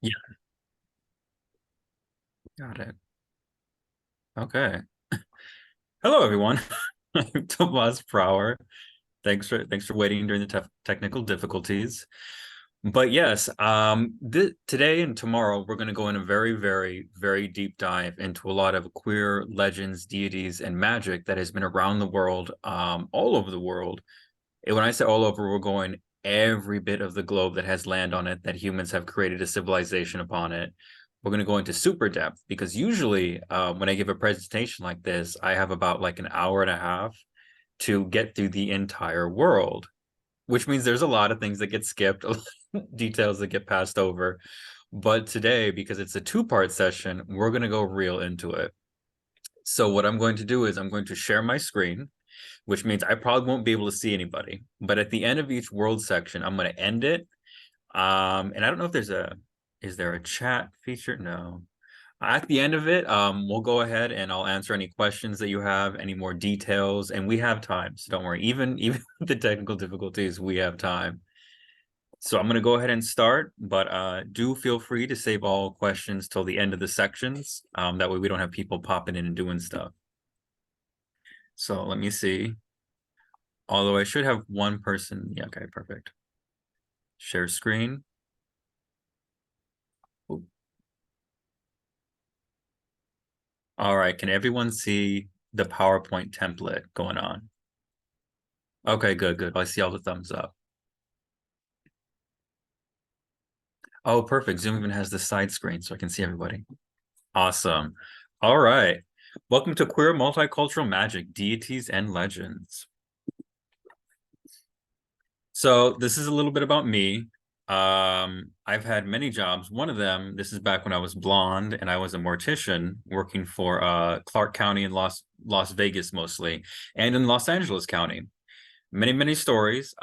Yeah, got it. Okay. Hello, everyone. I'm Tomás Prower. Thanks for waiting during the technical difficulties. But yes, today and tomorrow we're going to go in a very, very, very deep dive into a lot of queer legends, deities, and magic that has been around the world, all over the world. And when I say all over, we're going every bit of the globe that has land on it, that humans have created a civilization upon it. We're going to go into super depth because usually when I give a presentation like this, I have about like an hour and a half to get through the entire world, which means there's a lot of things that get skipped, details that get passed over. But today, because it's a two-part session, we're going to go real into it. So what I'm going to do is I'm going to share my screen, which means I probably won't be able to see anybody. But at the end of each world section, I'm going to end it. And I don't know if is there a chat feature? No. At the end of it, we'll go ahead and I'll answer any questions that you have, any more details, and we have time. So don't worry, even with the technical difficulties, we have time. So I'm going to go ahead and start, but do feel free to save all questions till the end of the sections. That way we don't have people popping in and doing stuff. So let me see. Although I should have one person. Yeah, okay, perfect. Share screen. Ooh. All right, can everyone see the PowerPoint template going on? Okay, good, good. I see all the thumbs up. Oh, perfect. Zoom even has the side screen so I can see everybody. Awesome. All right. Welcome to Queer Multicultural Magic, Deities and Legends. So this is a little bit about me. I've had many jobs. One of them, this is back when I was blonde and I was a mortician working for Clark County in Las Vegas mostly, and in Los Angeles County. Many, many stories.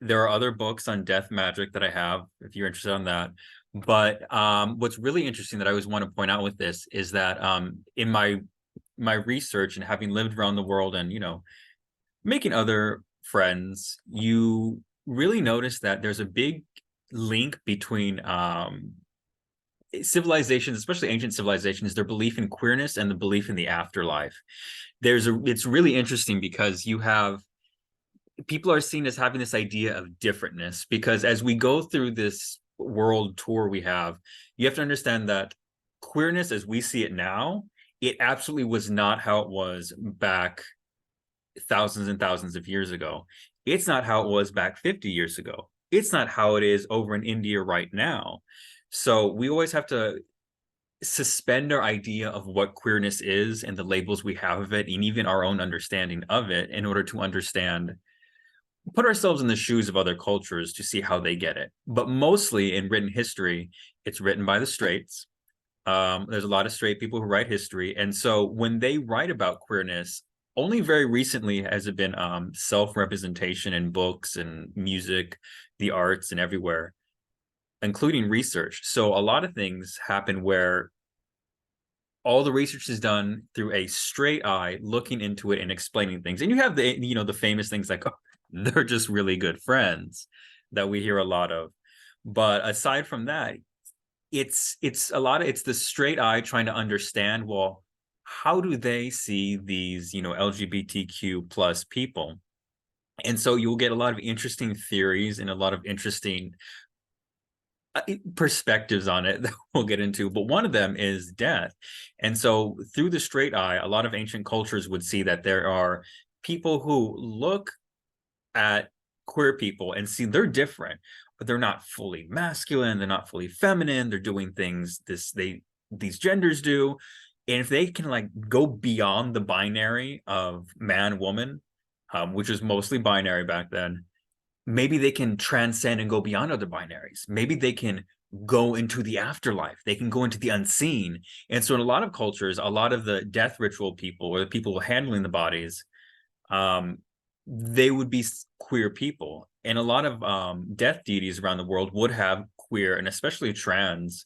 There are other books on death magic that I have, if you're interested in that. But what's really interesting that I always want to point out with this is that in my research and having lived around the world and making other friends, you really notice that there's a big link between civilizations, especially ancient civilizations, their belief in queerness and the belief in the afterlife. It's really interesting because you have people are seen as having this idea of differentness because as we go through this world tour we have, you have to understand that queerness as we see it now, it absolutely was not how it was back thousands and thousands of years ago. It's not how it was back 50 years ago. It's not how it is over in India right now. So we always have to suspend our idea of what queerness is and the labels we have of it, and even our own understanding of it, in order to understand, put ourselves in the shoes of other cultures to see how they get it. But mostly in written history, it's written by the straights. There's a lot of straight people who write history. And so when they write about queerness, only very recently has it been self-representation in books and music, the arts, and everywhere, including research. So a lot of things happen where all the research is done through a straight eye, looking into it and explaining things. And you have the famous things like, oh, they're just really good friends that we hear a lot of. But aside from that, it's the straight eye trying to understand, well, how do they see these LGBTQ plus people? And so you'll get a lot of interesting theories and a lot of interesting perspectives on it that we'll get into, but one of them is death. And so through the straight eye, a lot of ancient cultures would see that there are people who look at queer people and see they're different, but they're not fully masculine, they're not fully feminine, they're doing things these genders do. And if they can like go beyond the binary of man woman, which is mostly binary back then, maybe they can transcend and go beyond other binaries. Maybe they can go into the afterlife. They can go into the unseen. And so in a lot of cultures, a lot of the death ritual people or the people handling the bodies, they would be queer people. And a lot of death deities around the world would have queer and especially trans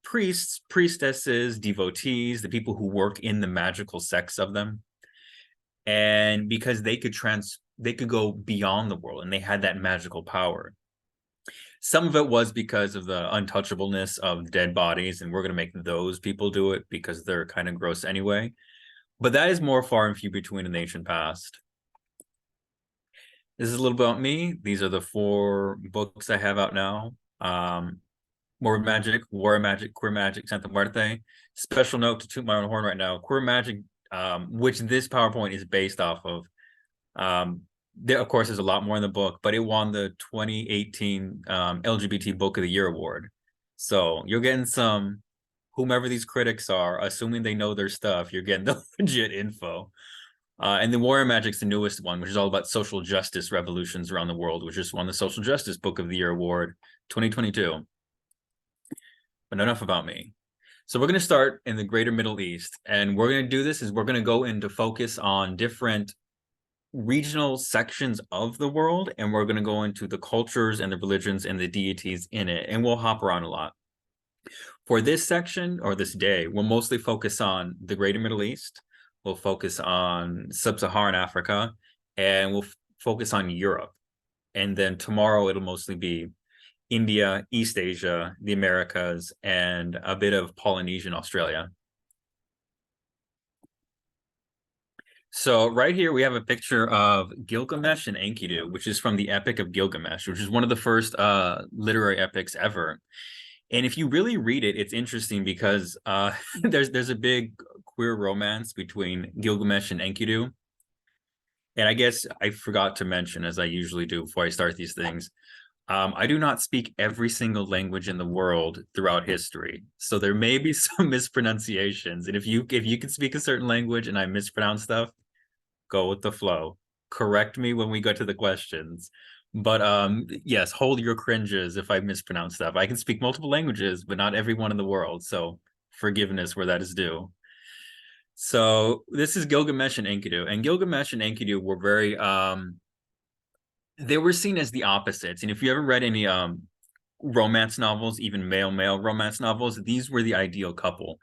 priests, priestesses, devotees, the people who work in the magical sex of them. And because they could go beyond the world and they had that magical power. Some of it was because of the untouchableness of dead bodies, and we're going to make those people do it because they're kind of gross anyway. But that is more far and few between in the ancient past. This is a little bit about me. These are the 4 books I have out now. More Magic, War Magic, Queer Magic, Santa Muerte. Special note to toot my own horn right now. Queer Magic, which this PowerPoint is based off of. There, of course, there's a lot more in the book, but it won the 2018 LGBT Book of the Year award. So you're getting some, whomever these critics are, assuming they know their stuff, you're getting the legit info. And then Warrior Magic's the newest one, which is all about social justice revolutions around the world, which just won the Social Justice Book of the Year award 2022. But enough about me. So we're going to start in the greater Middle East, and we're going to do this is we're going to go into focus on different regional sections of the world, and we're going to go into the cultures and the religions and the deities in it, and we'll hop around a lot. For this section, or this day, we'll mostly focus on the greater Middle East, we'll focus on sub-Saharan Africa, and we'll focus on Europe. And then tomorrow it'll mostly be India, East Asia, the Americas, and a bit of Polynesia and Australia. So right here we have a picture of Gilgamesh and Enkidu, which is from the Epic of Gilgamesh, which is one of the first literary epics ever. And if you really read it, it's interesting because there's a big queer romance between Gilgamesh and Enkidu. And I guess I forgot to mention, as I usually do before I start these things, I do not speak every single language in the world throughout history. So there may be some mispronunciations. And if you can speak a certain language and I mispronounce stuff, go with the flow. Correct me when we go to the questions. But yes, hold your cringes if I mispronounce stuff. I can speak multiple languages, but not everyone in the world. So forgiveness where that is due. So this is Gilgamesh and Enkidu. And Gilgamesh and Enkidu were very they were seen as the opposites. And if you ever read any romance novels, even male romance novels, these were the ideal couple,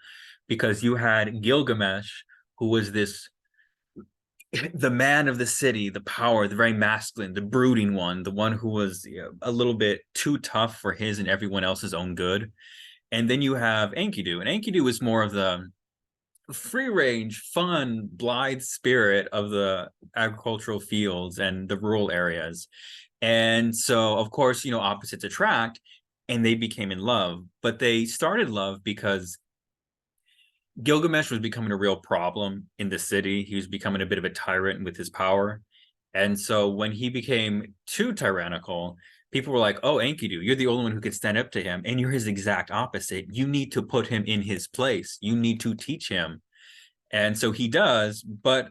because you had Gilgamesh, who was the man of the city, the power, the very masculine, the brooding one, the one who was a little bit too tough for his and everyone else's own good. And then you have Enkidu, and Enkidu is more of the free range, fun, blithe spirit of the agricultural fields and the rural areas. And so, of course, opposites attract, and they became in love. But they started love because Gilgamesh was becoming a real problem in the city. He was becoming a bit of a tyrant with his power. And so when he became too tyrannical, people were like, oh, Enkidu, you're the only one who could stand up to him. And you're his exact opposite. You need to put him in his place. You need to teach him. And so he does, but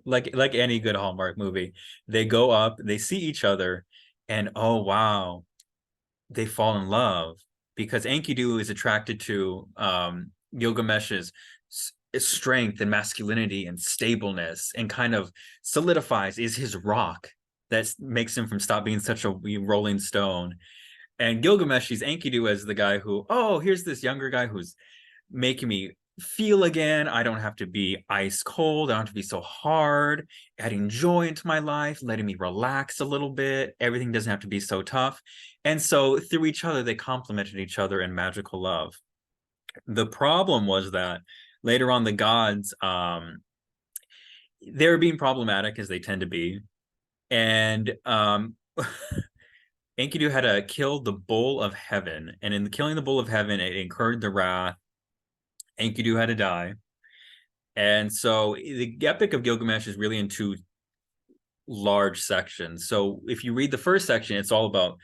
like any good Hallmark movie, they go up, they see each other, and oh, wow, they fall in love, because Enkidu is attracted to Gilgamesh's strength and masculinity and stableness, and kind of solidifies, is his rock that makes him from stop being such a rolling stone. And Gilgamesh sees Enkidu as the guy who, oh, here's this younger guy who's making me feel again. I don't have to be ice cold. I don't have to be so hard, adding joy into my life, letting me relax a little bit. Everything doesn't have to be so tough. And so through each other, they complemented each other in magical love. The problem was that later on, the gods, they were being problematic, as they tend to be. And Enkidu had to kill the bull of heaven. And in killing the bull of heaven, it incurred the wrath. Enkidu had to die. And so the Epic of Gilgamesh is really in 2 large sections. So if you read the first section, it's all about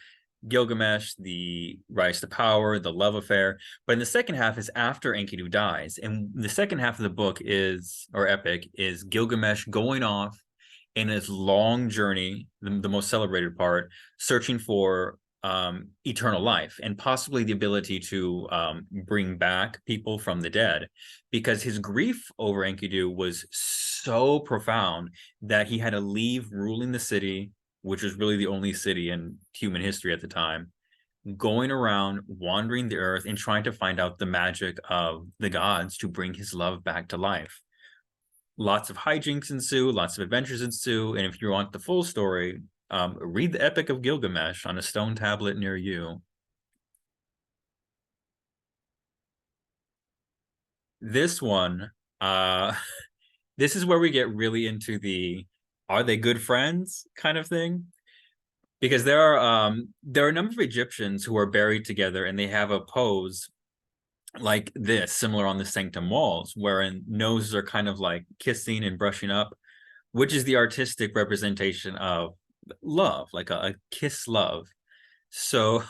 Gilgamesh, the rise to power, the love affair. But in the second half is after Enkidu dies. And the second half of the book or epic, is Gilgamesh going off in his long journey, the most celebrated part, searching for eternal life, and possibly the ability to bring back people from the dead, because his grief over Enkidu was so profound that he had to leave ruling the city, which was really the only city in human history at the time, going around, wandering the earth, and trying to find out the magic of the gods to bring his love back to life. Lots of hijinks ensue, lots of adventures ensue, and if you want the full story, Read the Epic of Gilgamesh on a stone tablet near you. This one, this is where we get really into the are they good friends kind of thing. Because there are a number of Egyptians who are buried together and they have a pose like this, similar on the sanctum walls, wherein noses are kind of like kissing and brushing up, which is the artistic representation of love, like a kiss love. So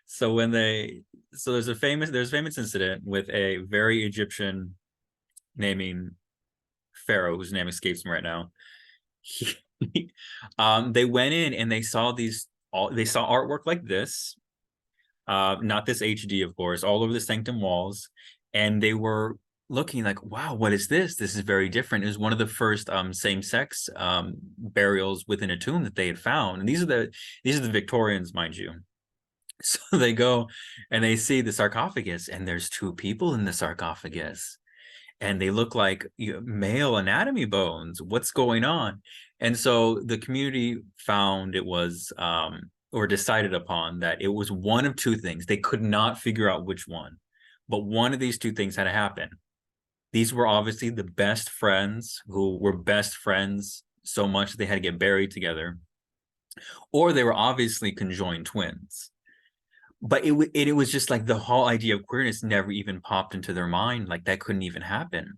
so when they so there's a famous incident with a very Egyptian naming pharaoh whose name escapes me right now. He, they went in and they saw artwork like this, not this HD, of course, all over the sanctum walls, and they were looking like, wow, what is this? This is very different. It was one of the first same-sex burials within a tomb that they had found, and these are the Victorians, mind you. So they go and they see the sarcophagus, and there's two people in the sarcophagus, and they look like male anatomy bones. What's going on? And so the community found it was, or decided upon that it was one of two things. They could not figure out which one, but one of these two things had to happen. These were obviously the best friends who were best friends so much they had to get buried together, or they were obviously conjoined twins. But it was just like the whole idea of queerness never even popped into their mind. Like that couldn't even happen.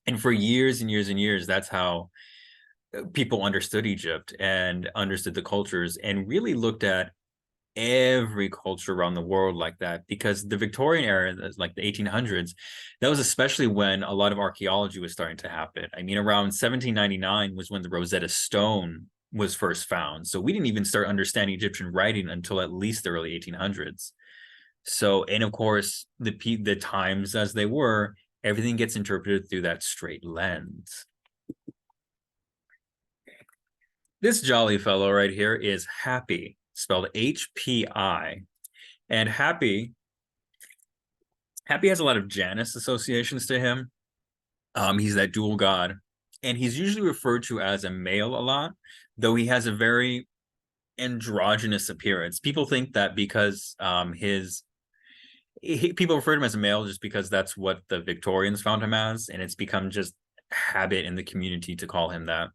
And for years and years and years, that's how people understood Egypt and understood the cultures and really looked at every culture around the world like that, because the Victorian era, like the 1800s, that was especially when a lot of archaeology was starting to happen. I mean, around 1799 was when the Rosetta Stone was first found. So we didn't even start understanding Egyptian writing until at least the early 1800s. So, and of course, the times as they were, everything gets interpreted through that straight lens. This jolly fellow right here is Happy, spelled HPI. And Happy has a lot of Janus associations to him. He's that dual god. And he's usually referred to as a male a lot, though he has a very androgynous appearance. People think that because people refer to him as a male just because that's what the Victorians found him as, and it's become just habit in the community to call him that.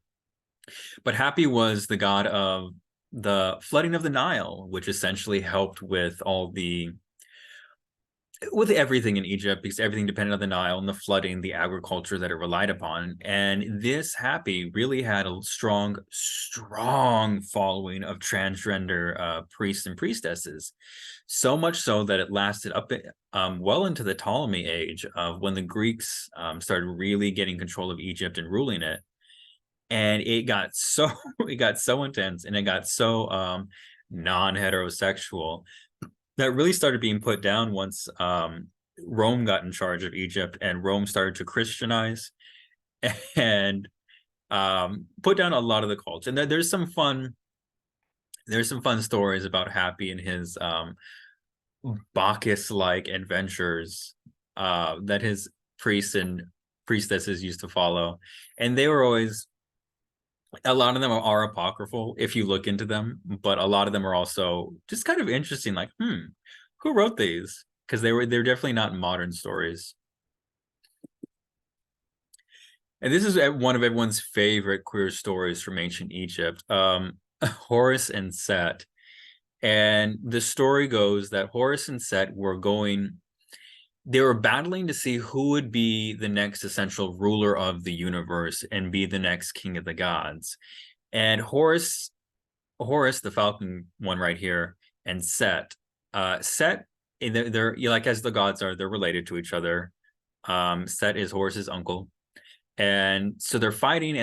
But Happy was the god of the flooding of the Nile, which essentially helped with everything in Egypt, because everything depended on the Nile and the flooding, the agriculture that it relied upon. And this Happy really had a strong following of transgender priests and priestesses. So much so that it lasted up well into the Ptolemy age, of when the Greeks started really getting control of Egypt and ruling it. And it got so intense, and it got so non-heterosexual, that really started being put down once Rome got in charge of Egypt, and Rome started to Christianize and put down a lot of the cults. And there's some fun stories about Happy and his Bacchus-like adventures that his priests and priestesses used to follow. And they were always, a lot of them are apocryphal if you look into them, but a lot of them are also just kind of interesting, like, who wrote these? Because they're definitely not modern stories. And this is one of everyone's favorite queer stories from ancient Egypt, Horus and Set. And the story goes that Horus and Set they were battling to see who would be the next essential ruler of the universe and be the next king of the gods. And Horus, the falcon one right here, and Set, they're like, as the gods are, they're related to each other. Set is Horus's uncle. And so they're fighting,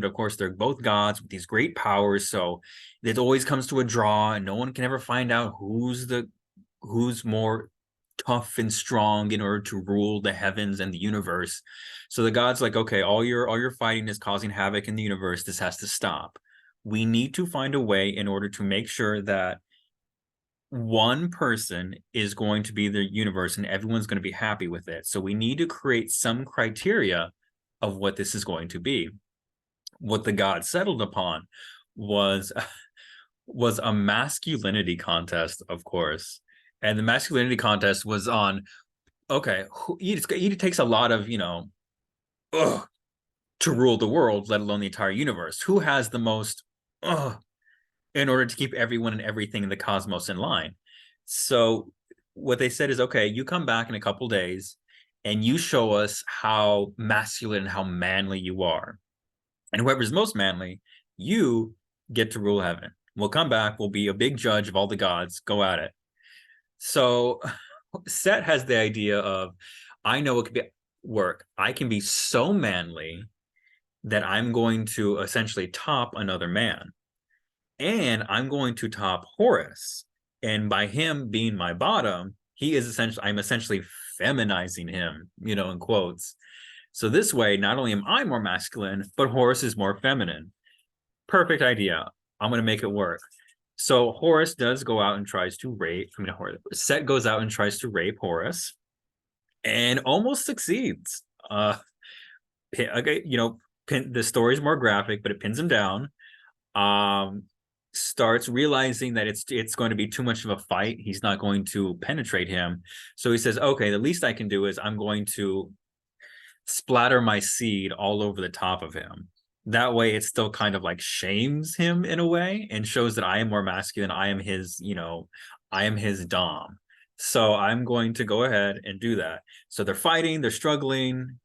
but of course they're both gods with these great powers. So it always comes to a draw, and no one can ever find out who's more tough and strong in order to rule the heavens and the universe. So the gods like, okay, all your fighting is causing havoc in the universe. This has to stop. We need to find a way in order to make sure that one person is going to be the universe and everyone's going to be happy with it. So we need to create some criteria of what this is going to be. What the gods settled upon was was a masculinity contest, of course. And the masculinity contest was on, okay, it takes a lot of, ugh, to rule the world, let alone the entire universe. Who has the most ugh, in order to keep everyone and everything in the cosmos in line? So what they said is, okay, you come back in a couple days and you show us how masculine and how manly you are. And whoever's most manly, you get to rule heaven. We'll come back. We'll be a big judge of all the gods. Go at it. So Set has the idea of, I know it could be work. I can be so manly that I'm going to essentially top another man. And I'm going to top Horus. And by him being my bottom, I'm essentially feminizing him, in quotes. So this way, not only am I more masculine, but Horus is more feminine. Perfect idea. I'm going to make it work. So Horus does go out and tries to rape. Set goes out and tries to rape Horus, and almost succeeds. Okay, the story's more graphic, but it pins him down. Starts realizing that it's going to be too much of a fight. He's not going to penetrate him. So he says, okay, the least I can do is I'm going to splatter my seed all over the top of him. That way it still kind of like shames him in a way and shows that I am more masculine. I am his dom. So I'm going to go ahead and do that. So they're fighting, they're struggling,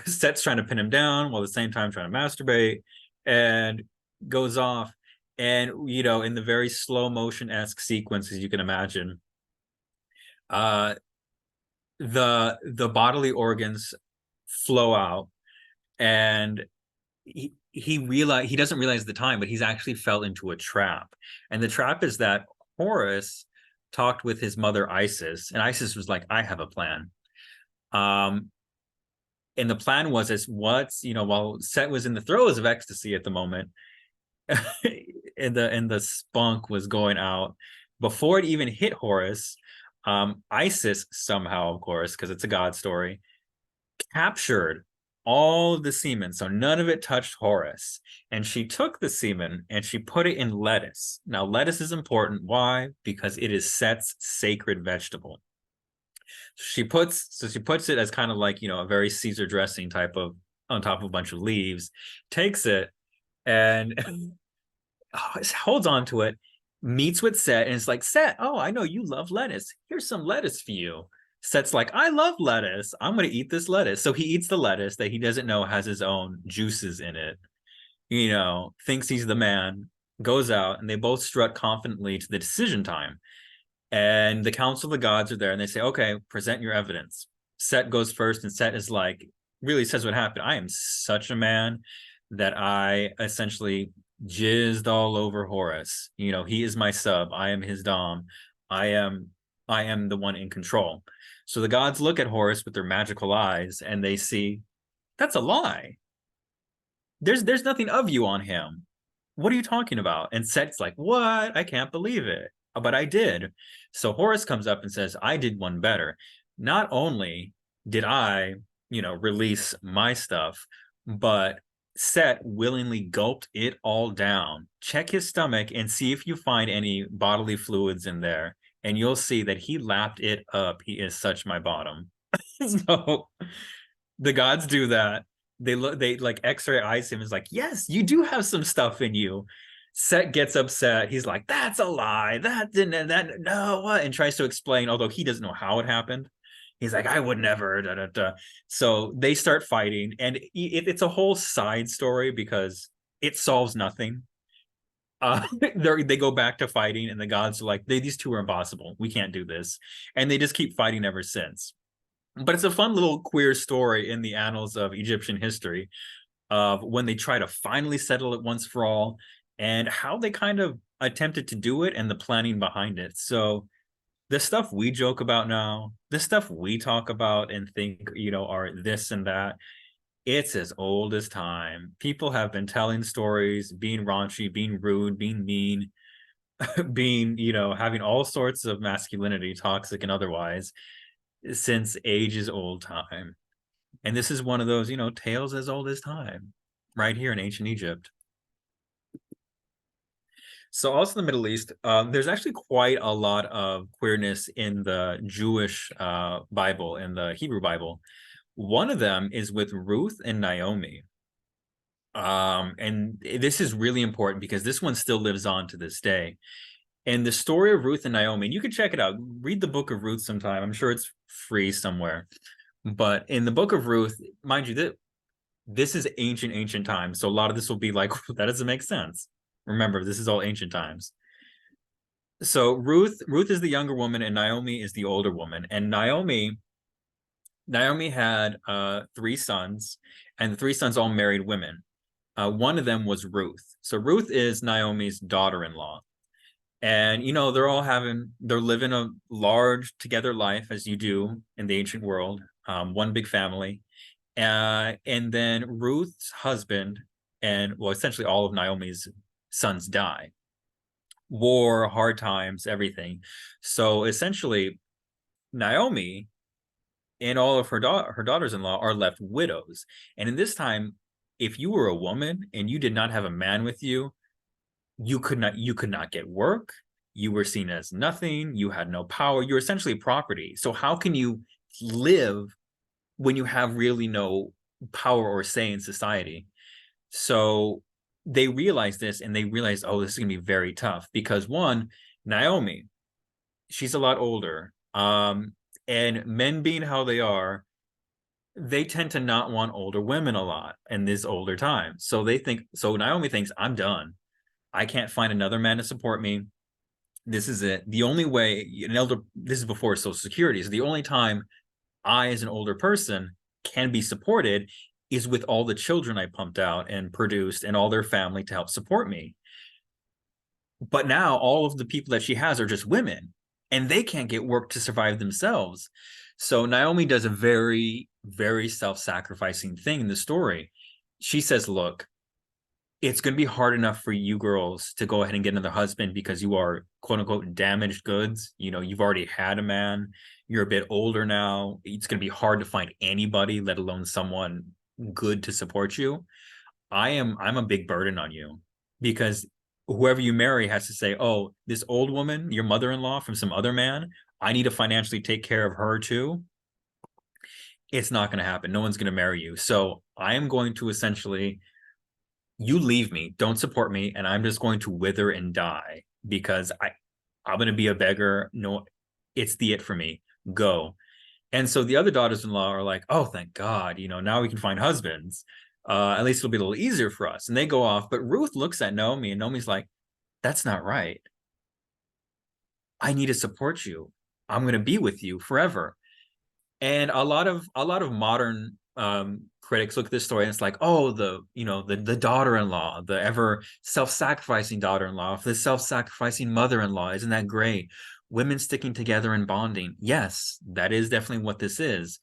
Set's trying to pin him down while at the same time trying to masturbate, and goes off. And, in the very slow motion-esque sequences you can imagine, the bodily organs flow out, and he doesn't realize the time, but he's actually fell into a trap. And the trap is that Horus talked with his mother Isis, and Isis was like, I have a plan. And the plan was, while Set was in the throes of ecstasy at the moment, and the spunk was going out, before it even hit Horus, Isis somehow, of course, because it's a god story, captured all of the semen, so none of it touched Horus. And she took the semen and she put it in lettuce. Now, lettuce is important. Why? Because it is Set's sacred vegetable. She puts it as kind of like, a very Caesar dressing type of, on top of a bunch of leaves, takes it and holds on to it, meets with Set, and it's like, Set, oh, I know you love lettuce. Here's some lettuce for you. Set's like, I love lettuce. I'm going to eat this lettuce. So he eats the lettuce that he doesn't know has his own juices in it, thinks he's the man, goes out, and they both strut confidently to the decision time. And the Council of the Gods are there, and they say, okay, present your evidence. Set goes first, and Set is like, really says what happened. I am such a man that I essentially jizzed all over Horus. He is my sub. I am his dom. I am the one in control. So the gods look at Horus with their magical eyes, and they see, that's a lie. There's nothing of you on him. What are you talking about? And Set's like, what? I can't believe it. But I did. So Horus comes up and says, I did one better. Not only did I, release my stuff, but Set willingly gulped it all down. Check his stomach and see if you find any bodily fluids in there, and you'll see that he lapped it up. He is such my bottom. So the gods do that. They like X-ray eyes him, is like, yes, you do have some stuff in you. Set gets upset. He's like, that's a lie. That didn't, that, no, what? And tries to explain, although he doesn't know how it happened. He's like, I would never. Da, da, da. So they start fighting, and it's a whole side story because it solves nothing. They go back to fighting, and the gods are like, these two are impossible. We can't do this. And they just keep fighting ever since. But it's a fun little queer story in the annals of Egyptian history of when they try to finally settle it once for all, and how they kind of attempted to do it and the planning behind it. So the stuff we joke about now, the stuff we talk about and think, are this and that, it's as old as time. People have been telling stories, being raunchy, being rude, being mean, being, having all sorts of masculinity, toxic and otherwise, since ages old time. And this is one of those, tales as old as time, right here in ancient Egypt. So also in the Middle East, there's actually quite a lot of queerness in the Jewish Bible, in the Hebrew Bible. One of them is with Ruth and Naomi. And this is really important because this one still lives on to this day. And the story of Ruth and Naomi, and you can check it out. Read the book of Ruth sometime. I'm sure it's free somewhere. But in the book of Ruth, mind you, this is ancient times. So a lot of this will be like, that doesn't make sense. Remember, this is all ancient times. So Ruth is the younger woman and Naomi is the older woman. And Naomi had three sons, and the three sons all married women. One of them was Ruth. So Ruth is Naomi's daughter-in-law. And they're living a large together life as you do in the ancient world, one big family. And then Ruth's husband and, well, essentially all of Naomi's sons die. War, hard times, everything. So essentially, Naomi and all of her daughters-in-law are left widows. And in this time, if you were a woman and you did not have a man with you, you could not get work. You were seen as nothing. You had no power. You're essentially property. So how can you live when you have really no power or say in society? So they realized this, and they realized, oh, this is going to be very tough because one, Naomi, she's a lot older. And men being how they are, they tend to not want older women a lot in this older time. So Naomi thinks, I'm done. I can't find another man to support me. This is it. The only way this is before Social Security. So the only time I, as an older person, can be supported is with all the children I pumped out and produced and all their family to help support me. But now all of the people that she has are just women, and they can't get work to survive themselves. So Naomi does a very, very self-sacrificing thing in the story. She says, look, it's going to be hard enough for you girls to go ahead and get another husband because you are, quote unquote, damaged goods. You've already had a man. You're a bit older now. It's going to be hard to find anybody, let alone someone good to support you. I'm a big burden on you because whoever you marry has to say, oh, this old woman, your mother-in-law from some other man, I need to financially take care of her too. It's not going to happen. No one's going to marry you. So I am going to essentially, you leave me, don't support me, and I'm just going to wither and die because I'm going to be a beggar. No, it's it for me. Go. And so the other daughters-in-law are like, oh, thank God, now we can find husbands. At least it'll be a little easier for us. And they go off. But Ruth looks at Naomi, and Naomi's like, that's not right. I need to support you. I'm going to be with you forever. And a lot of modern critics look at this story and it's like, oh, the daughter-in-law, the ever self-sacrificing daughter-in-law, the self-sacrificing mother-in-law, isn't that great? Women sticking together and bonding. Yes, that is definitely what this is.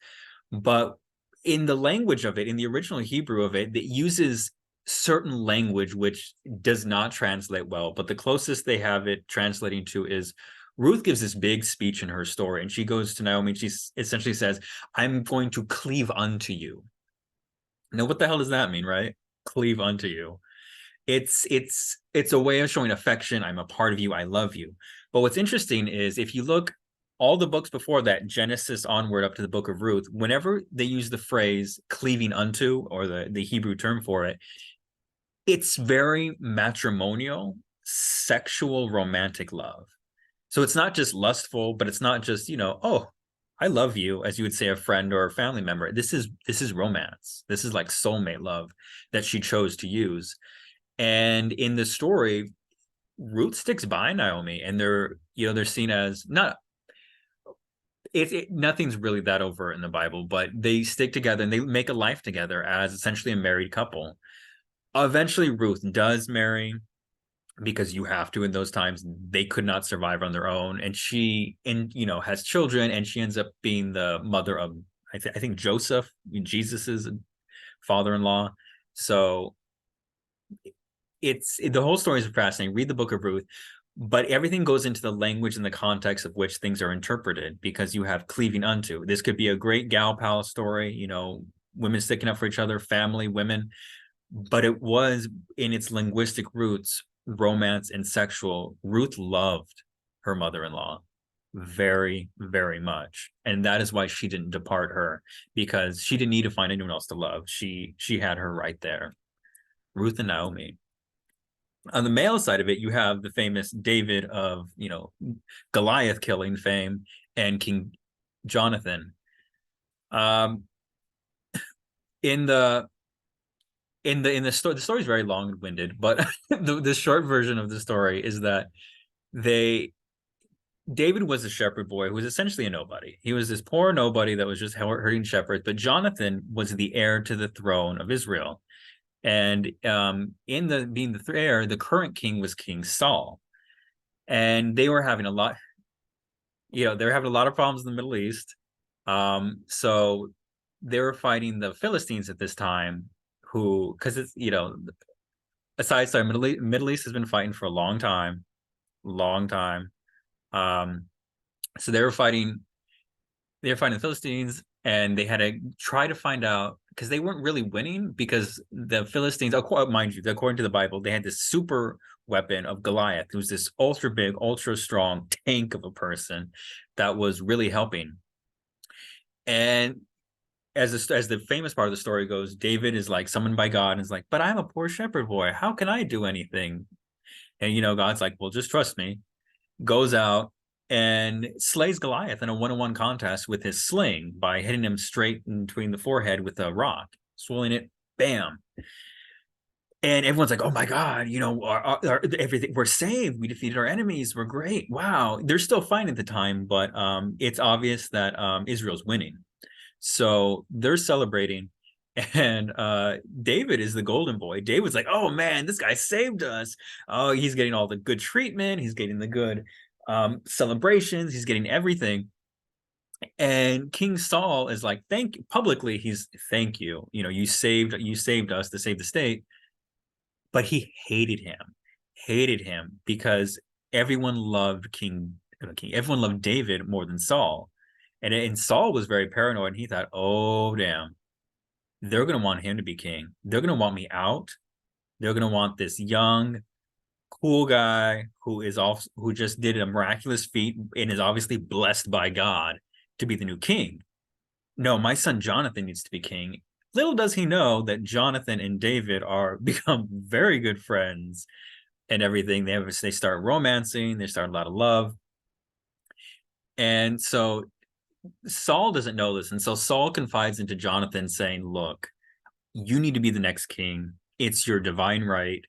But in the language of it, in the original Hebrew of it, it uses certain language which does not translate well. But the closest they have it translating to is Ruth gives this big speech in her story, and she goes to Naomi and she essentially says, I'm going to cleave unto you. Now, what the hell does that mean, right? Cleave unto you. It's a way of showing affection. I'm a part of you. I love you. But what's interesting is if you look all the books before that, Genesis onward up to the book of Ruth, whenever they use the phrase cleaving unto, or the Hebrew term for it, it's very matrimonial, sexual, romantic love. So it's not just lustful, but it's not just, oh, I love you, as you would say a friend or a family member. This is romance. This is like soulmate love that she chose to use. And in the story, Ruth sticks by Naomi, and they're seen as not. Nothing's really that overt in the Bible, but they stick together and they make a life together as essentially a married couple. Eventually, Ruth does marry because you have to in those times. They could not survive on their own, and she has children, and she ends up being the mother of I think Joseph, Jesus's father-in-law. So the whole story is fascinating. Read the book of Ruth, but everything goes into the language and the context of which things are interpreted, because you have cleaving unto. This could be a great gal pal story, women sticking up for each other, family, women, but it was in its linguistic roots romance and sexual, Ruth loved her mother-in-law very, very much. And that is why she didn't depart her, because she didn't need to find anyone else to love. She had her right there. Ruth and Naomi. On the male side of it, you have the famous David of, Goliath killing fame, and King Jonathan. In the story, the story is very long-winded, but the short version of the story is that David was a shepherd boy who was essentially a nobody. He was this poor nobody that was just herding shepherds, but Jonathan was the heir to the throne of Israel. And being the heir, the current king was King Saul. And they were having a lot, they were having a lot of problems in the Middle East. So they were fighting the Philistines at this time, because it's, Middle East has been fighting for a long time. So they were fighting the Philistines, and they had to try to find out, because they weren't really winning, because the Philistines, mind you, according to the Bible, they had this super weapon of Goliath, who's this ultra big, ultra strong tank of a person that was really helping. And as the famous part of the story goes, David is like summoned by God and is like, but I'm a poor shepherd boy. How can I do anything? And, God's like, well, just trust me. Goes out and slays Goliath in a one-on-one contest with his sling by hitting him straight in between the forehead with a rock, swirling it, bam. And everyone's like, oh my God, everything, we're saved. We defeated our enemies. We're great. Wow. They're still fighting at the time, but it's obvious that Israel's winning. So they're celebrating. And David is the golden boy. David's like, oh man, this guy saved us. Oh, he's getting all the good treatment. He's getting the good celebrations. He's getting everything. And King Saul is like, thank you. You saved us to save the state. But he hated him because everyone loved everyone loved David more than Saul. And Saul was very paranoid, and he thought, oh damn, they're going to want him to be king. They're going to want me out. They're going to want this young, cool guy who just did a miraculous feat and is obviously blessed by God to be the new king. No, my son Jonathan needs to be king. Little does he know that Jonathan and David are become very good friends and everything. They start romancing. They start a lot of love. And so Saul doesn't know this. And so Saul confides into Jonathan saying, look, you need to be the next king. It's your divine right.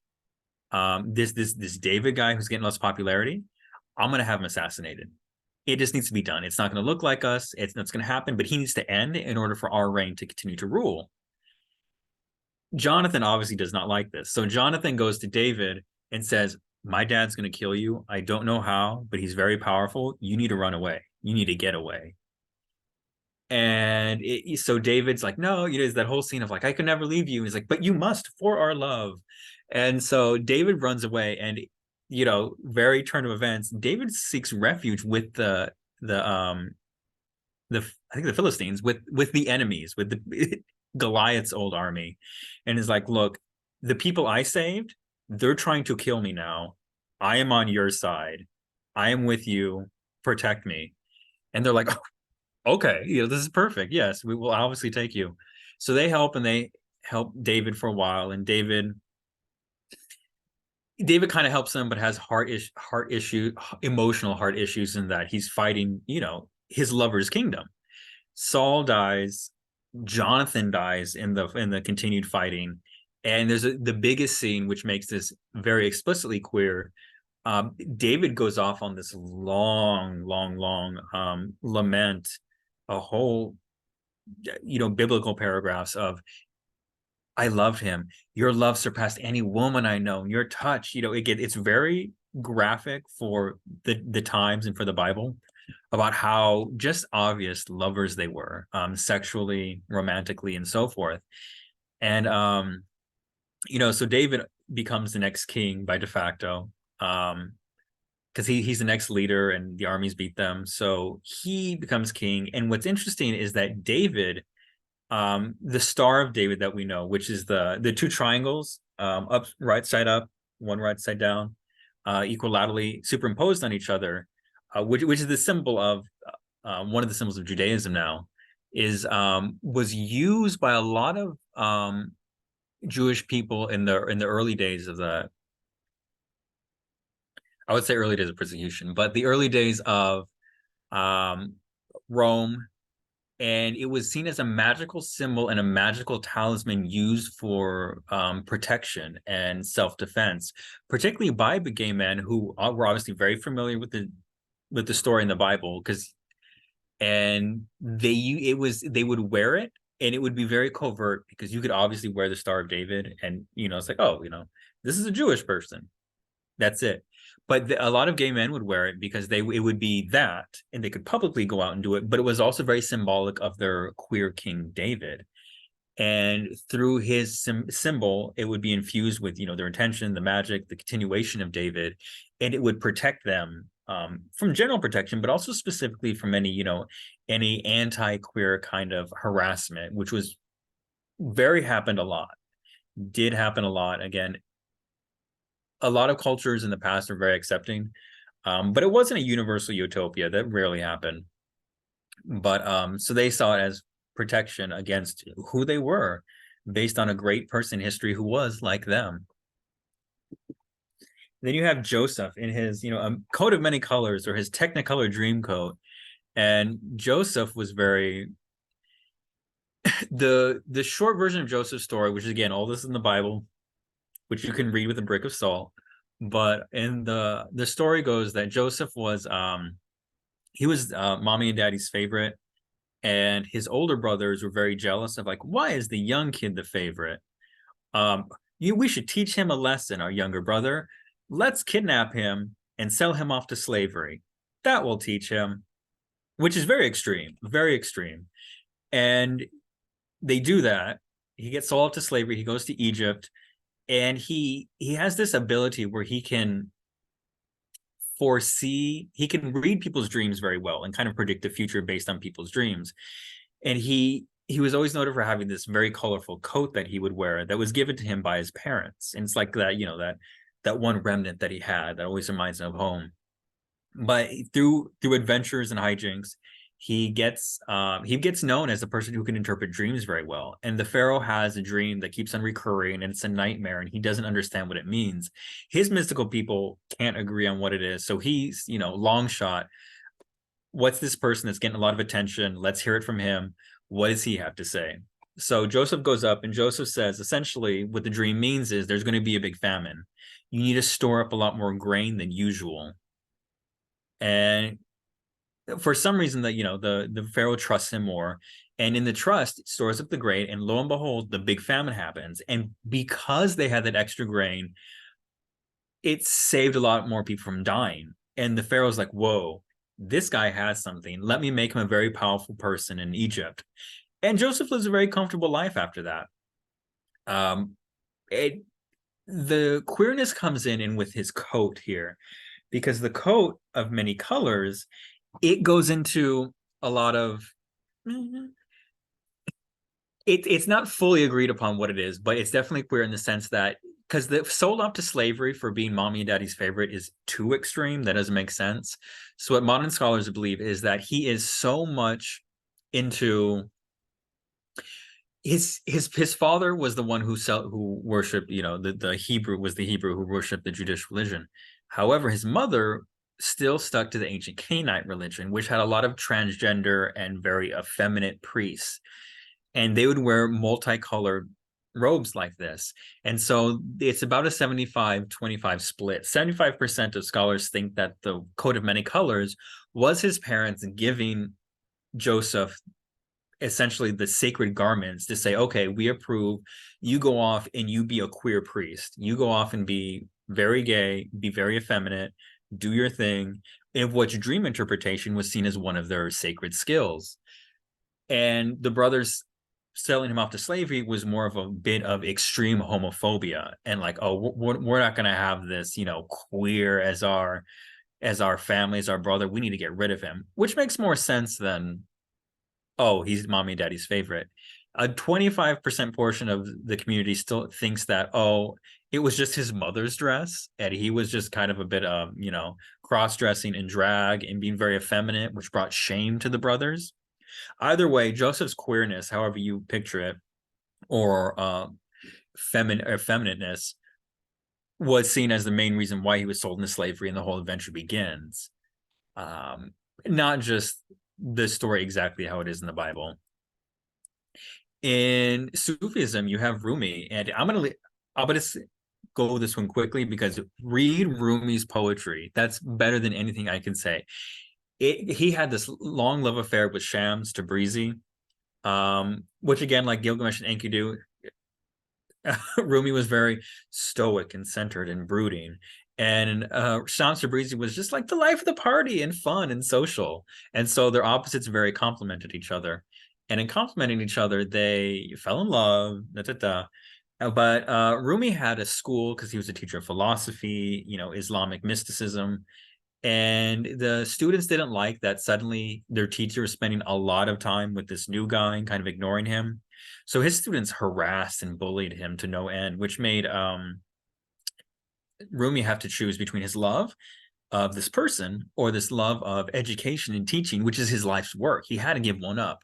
This David guy who's getting less popularity, I'm going to have him assassinated. It just needs to be done. It's not going to look like us. It's going to happen, but he needs to end in order for our reign to continue to rule. Jonathan obviously does not like this. So Jonathan goes to David and says, my dad's going to kill you. I don't know how, but he's very powerful. You need to run away. You need to get away. And so David's like, no, there's that whole scene of like, I could never leave you. And he's like, but you must, for our love. And so David runs away, and very turn of events, David seeks refuge with I think the Philistines, with the enemies, with the Goliath's old army, and is like, look, the people I saved, they're trying to kill me now. I am on your side. I am with you. Protect me. And they're like, oh, okay, this is perfect. Yes, we will obviously take you. So they help, and they help David for a while, and David kind of helps them, but has emotional heart issues, in that he's fighting, his lover's kingdom. Saul dies, Jonathan dies in the continued fighting, and there's the biggest scene which makes this very explicitly queer. David goes off on this long lament, a whole biblical paragraphs of, I loved him. Your love surpassed any woman I know. Your touch, it's very graphic for the times and for the Bible, about how just obvious lovers they were, sexually, romantically, and so forth. And so David becomes the next king by de facto, because he's the next leader, and the armies beat them. So he becomes king. And what's interesting is that David, the Star of David that we know, which is the two triangles, up, right side up, one right side down, equilaterally superimposed on each other, which is the symbol of one of the symbols of Judaism now, was used by a lot of Jewish people in the early days of the, I would say early days of persecution, but the early days of Rome. And it was seen as a magical symbol and a magical talisman used for protection and self-defense, particularly by the gay men who were obviously very familiar with the story in the Bible, and they would wear it, and it would be very covert because you could obviously wear the Star of David, and it's like, oh, this is a Jewish person. That's it. But a lot of gay men would wear it because it would be that, and they could publicly go out and do it. But it was also very symbolic of their queer King David. And through his symbol, it would be infused with, their intention, the magic, the continuation of David, and it would protect them from general protection, but also specifically from any anti-queer kind of harassment, which happened a lot, did happen a lot. Again, a lot of cultures in the past are very accepting, but it wasn't a universal utopia. That rarely happened. But so they saw it as protection against who they were, based on a great person in history who was like them. Then you have Joseph in his, a coat of many colors, or his Technicolor dream coat. And Joseph was very the short version of Joseph's story, which is, again, all this in the Bible, which you can read with a brick of salt. But in the story goes that Joseph was he was mommy and daddy's favorite, and his older brothers were very jealous of, like, why is the young kid the favorite? We should teach him a lesson, our younger brother. Let's kidnap him and sell him off to slavery. That will teach him, which is very extreme, very extreme. And they do that. He gets sold off to slavery. He goes to Egypt, and he has this ability where he can read people's dreams very well and kind of predict the future based on people's dreams. And he was always noted for having this very colorful coat that he would wear that was given to him by his parents. And it's like that, that one remnant that he had that always reminds him of home. But through adventures and hijinks, he gets known as a person who can interpret dreams very well. And the Pharaoh has a dream that keeps on recurring, and it's a nightmare, and he doesn't understand what it means. His mystical people can't agree on what it is. So he's, long shot, what's this person that's getting a lot of attention? Let's hear it from him. What does he have to say? So Joseph goes up, and Joseph says, essentially, what the dream means is there's going to be a big famine. You need to store up a lot more grain than usual. And for some reason, that the Pharaoh trusts him more, and in the trust, it stores up the grain, and lo and behold, the big famine happens. And because they had that extra grain, it saved a lot more people from dying. And the Pharaoh's like, whoa, this guy has something. Let me make him a very powerful person in Egypt. And Joseph lives a very comfortable life after that. The queerness comes in with his coat here, because the coat of many colors, it goes into a lot of, it's not fully agreed upon what it is, but it's definitely queer in the sense that, because the sold off to slavery for being mommy and daddy's favorite is too extreme. That doesn't make sense. So what modern scholars believe is that he is so much into his father was the one who worshipped, the Hebrew was the Hebrew who worshipped the Jewish religion. However, his mother still stuck to the ancient Canaanite religion, which had a lot of transgender and very effeminate priests. And they would wear multicolored robes like this. And so it's about a 75-25 split. 75% of scholars think that the coat of many colors was his parents giving Joseph essentially the sacred garments to say, okay, we approve, you go off and you be a queer priest. You go off and be very gay, be very effeminate, do your thing, in which dream interpretation was seen as one of their sacred skills. And the brothers selling him off to slavery was more of a bit of extreme homophobia, and like, oh, we're not going to have this, queer as our family, as our brother. We need to get rid of him, which makes more sense than, oh, he's mommy and daddy's favorite. a 25% portion of the community still thinks that, oh, it was just his mother's dress and he was just kind of a bit of, cross-dressing and drag and being very effeminate, which brought shame to the brothers. Either way, Joseph's queerness, however you picture it, or feminateness, was seen as the main reason why he was sold into slavery and the whole adventure begins. Not just the story exactly how it is in the Bible. In Sufism, you have Rumi, and I'm gonna go this one quickly because read Rumi's poetry. That's better than anything I can say. He had this long love affair with Shams Tabrizi, which again, like Gilgamesh and Enkidu, Rumi was very stoic and centered and brooding. And Shams Tabrizi was just like the life of the party and fun and social. And so their opposites very complemented each other. And in complementing each other, they fell in love. Da, da, da. But Rumi had a school because he was a teacher of philosophy, Islamic mysticism. And the students didn't like that suddenly their teacher was spending a lot of time with this new guy and kind of ignoring him. So his students harassed and bullied him to no end, which made Rumi have to choose between his love of this person or this love of education and teaching, which is his life's work. He had to give one up.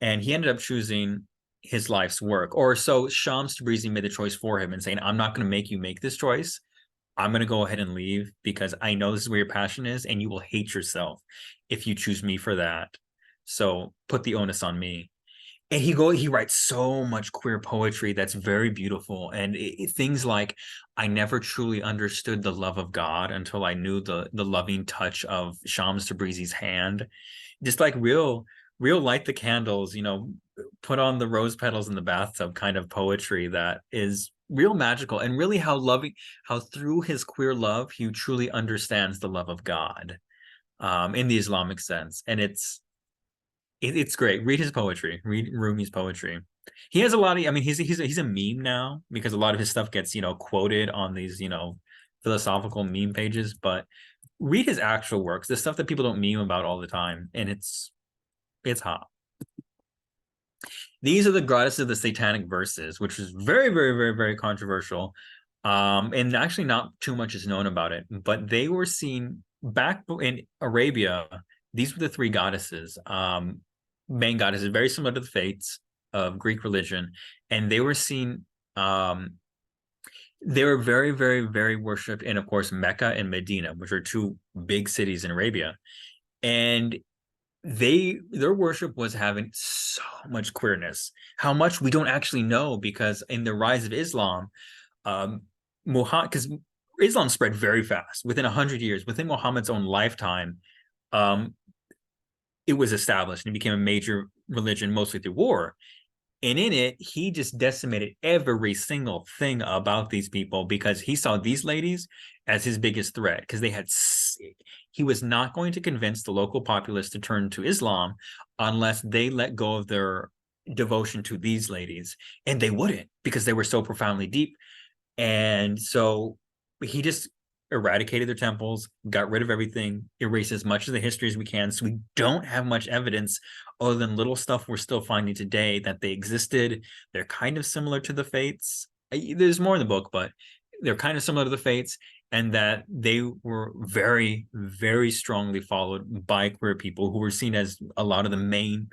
And he ended up choosing his life's work. Or so Shams Tabrizi made the choice for him and saying, I'm not going to make you make this choice. I'm going to go ahead and leave because I know this is where your passion is and you will hate yourself if you choose me for that. So put the onus on me. And he writes so much queer poetry that's very beautiful. And things like, I never truly understood the love of God until I knew the loving touch of Shams Tabrizi's hand. Just like real light the candles, put on the rose petals in the bathtub kind of poetry that is real magical, and really how through his queer love he truly understands the love of God, in the Islamic sense. And it's great. Read his poetry. Read Rumi's poetry. He has a lot of. I mean, he's a meme now because a lot of his stuff gets quoted on these philosophical meme pages. But read his actual works, the stuff that people don't meme about all the time, and it's hot. These are the goddesses of the satanic verses, which is very, very, very, very controversial. And actually not too much is known about it, but they were seen back in Arabia. These were the three goddesses, main goddesses, very similar to the fates of Greek religion. And they were seen, they were very, very, very worshipped in, of course, Mecca and Medina, which are two big cities in Arabia. And their worship was having so much queerness. How much we don't actually know, because in the rise of Islam, Muhammad, because Islam spread very fast within 100 years, within Muhammad's own lifetime, it was established and it became a major religion, mostly through war. And in it, he just decimated every single thing about these people because he saw these ladies as his biggest threat, because he was not going to convince the local populace to turn to Islam unless they let go of their devotion to these ladies. And they wouldn't, because they were so profoundly deep. And so he just eradicated their temples, got rid of everything, erased as much of the history as we can. So we don't have much evidence other than little stuff we're still finding today that they existed. They're kind of similar to the fates. There's more in the book, but they're kind of similar to the fates, and that they were very, very strongly followed by queer people who were seen as a lot of the main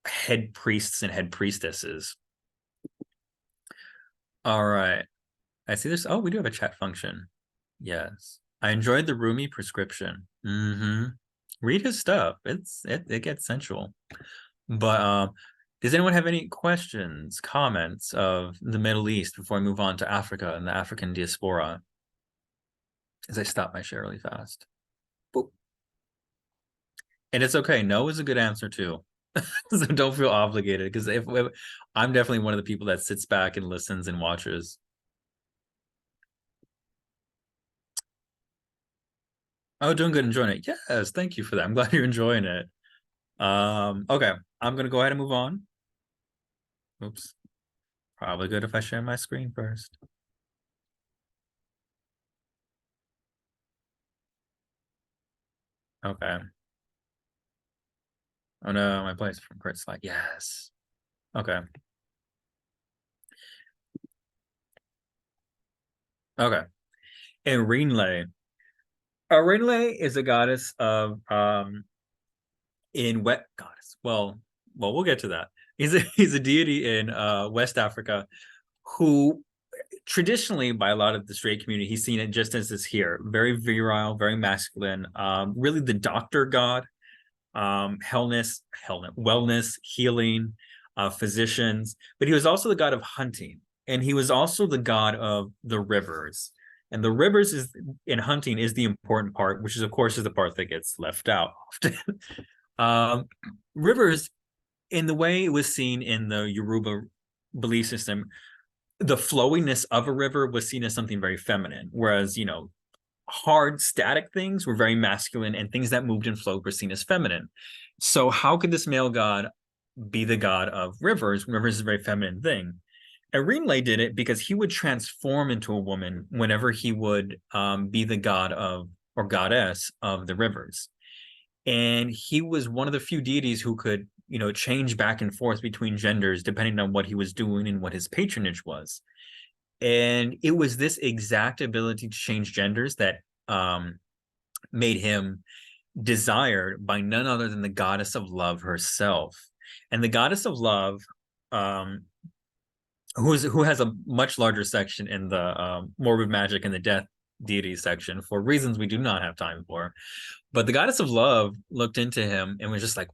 head priests and head priestesses. All right. I see this. Oh, we do have a chat function. Yes. I enjoyed the Rumi prescription. Read his stuff. It gets sensual. But does anyone have any questions, comments of the Middle East before I move on to Africa and the African diaspora? As I stop my share really fast. Boop. And it's okay. No is a good answer too. So don't feel obligated, because if I'm definitely one of the people that sits back and listens and watches. Oh, doing good, enjoying it. Yes, thank you for that. I'm glad you're enjoying it. Okay, I'm gonna go ahead and move on. Oops. Probably good if I share my screen first. Okay. Oh no, my place from Kurt slide. Yes. Okay. Okay. And Rinle is a goddess of in wet goddess. We'll get to that. He's a deity in West Africa who traditionally by a lot of the straight community, he's seen it just as this here, very virile, very masculine, really the doctor god, wellness, healing, physicians, but he was also the god of hunting, and he was also the god of the rivers. And the rivers is in hunting is the important part, which is of course is the part that gets left out often. um, Rivers, in the way it was seen in the Yoruba belief system, the flowiness of a river was seen as something very feminine, whereas hard static things were very masculine, and things that moved and flowed were seen as feminine. So how could this male god be the god of rivers? Rivers is a very feminine thing. Erinle did it because he would transform into a woman whenever he would be the god of or goddess of the rivers. And he was one of the few deities who could change back and forth between genders depending on what he was doing and what his patronage was. And it was this exact ability to change genders that made him desired by none other than the goddess of love herself. And the goddess of love, um, who has a much larger section in the morbid magic and the death deities section for reasons we do not have time for. But the goddess of love looked into him and was just like,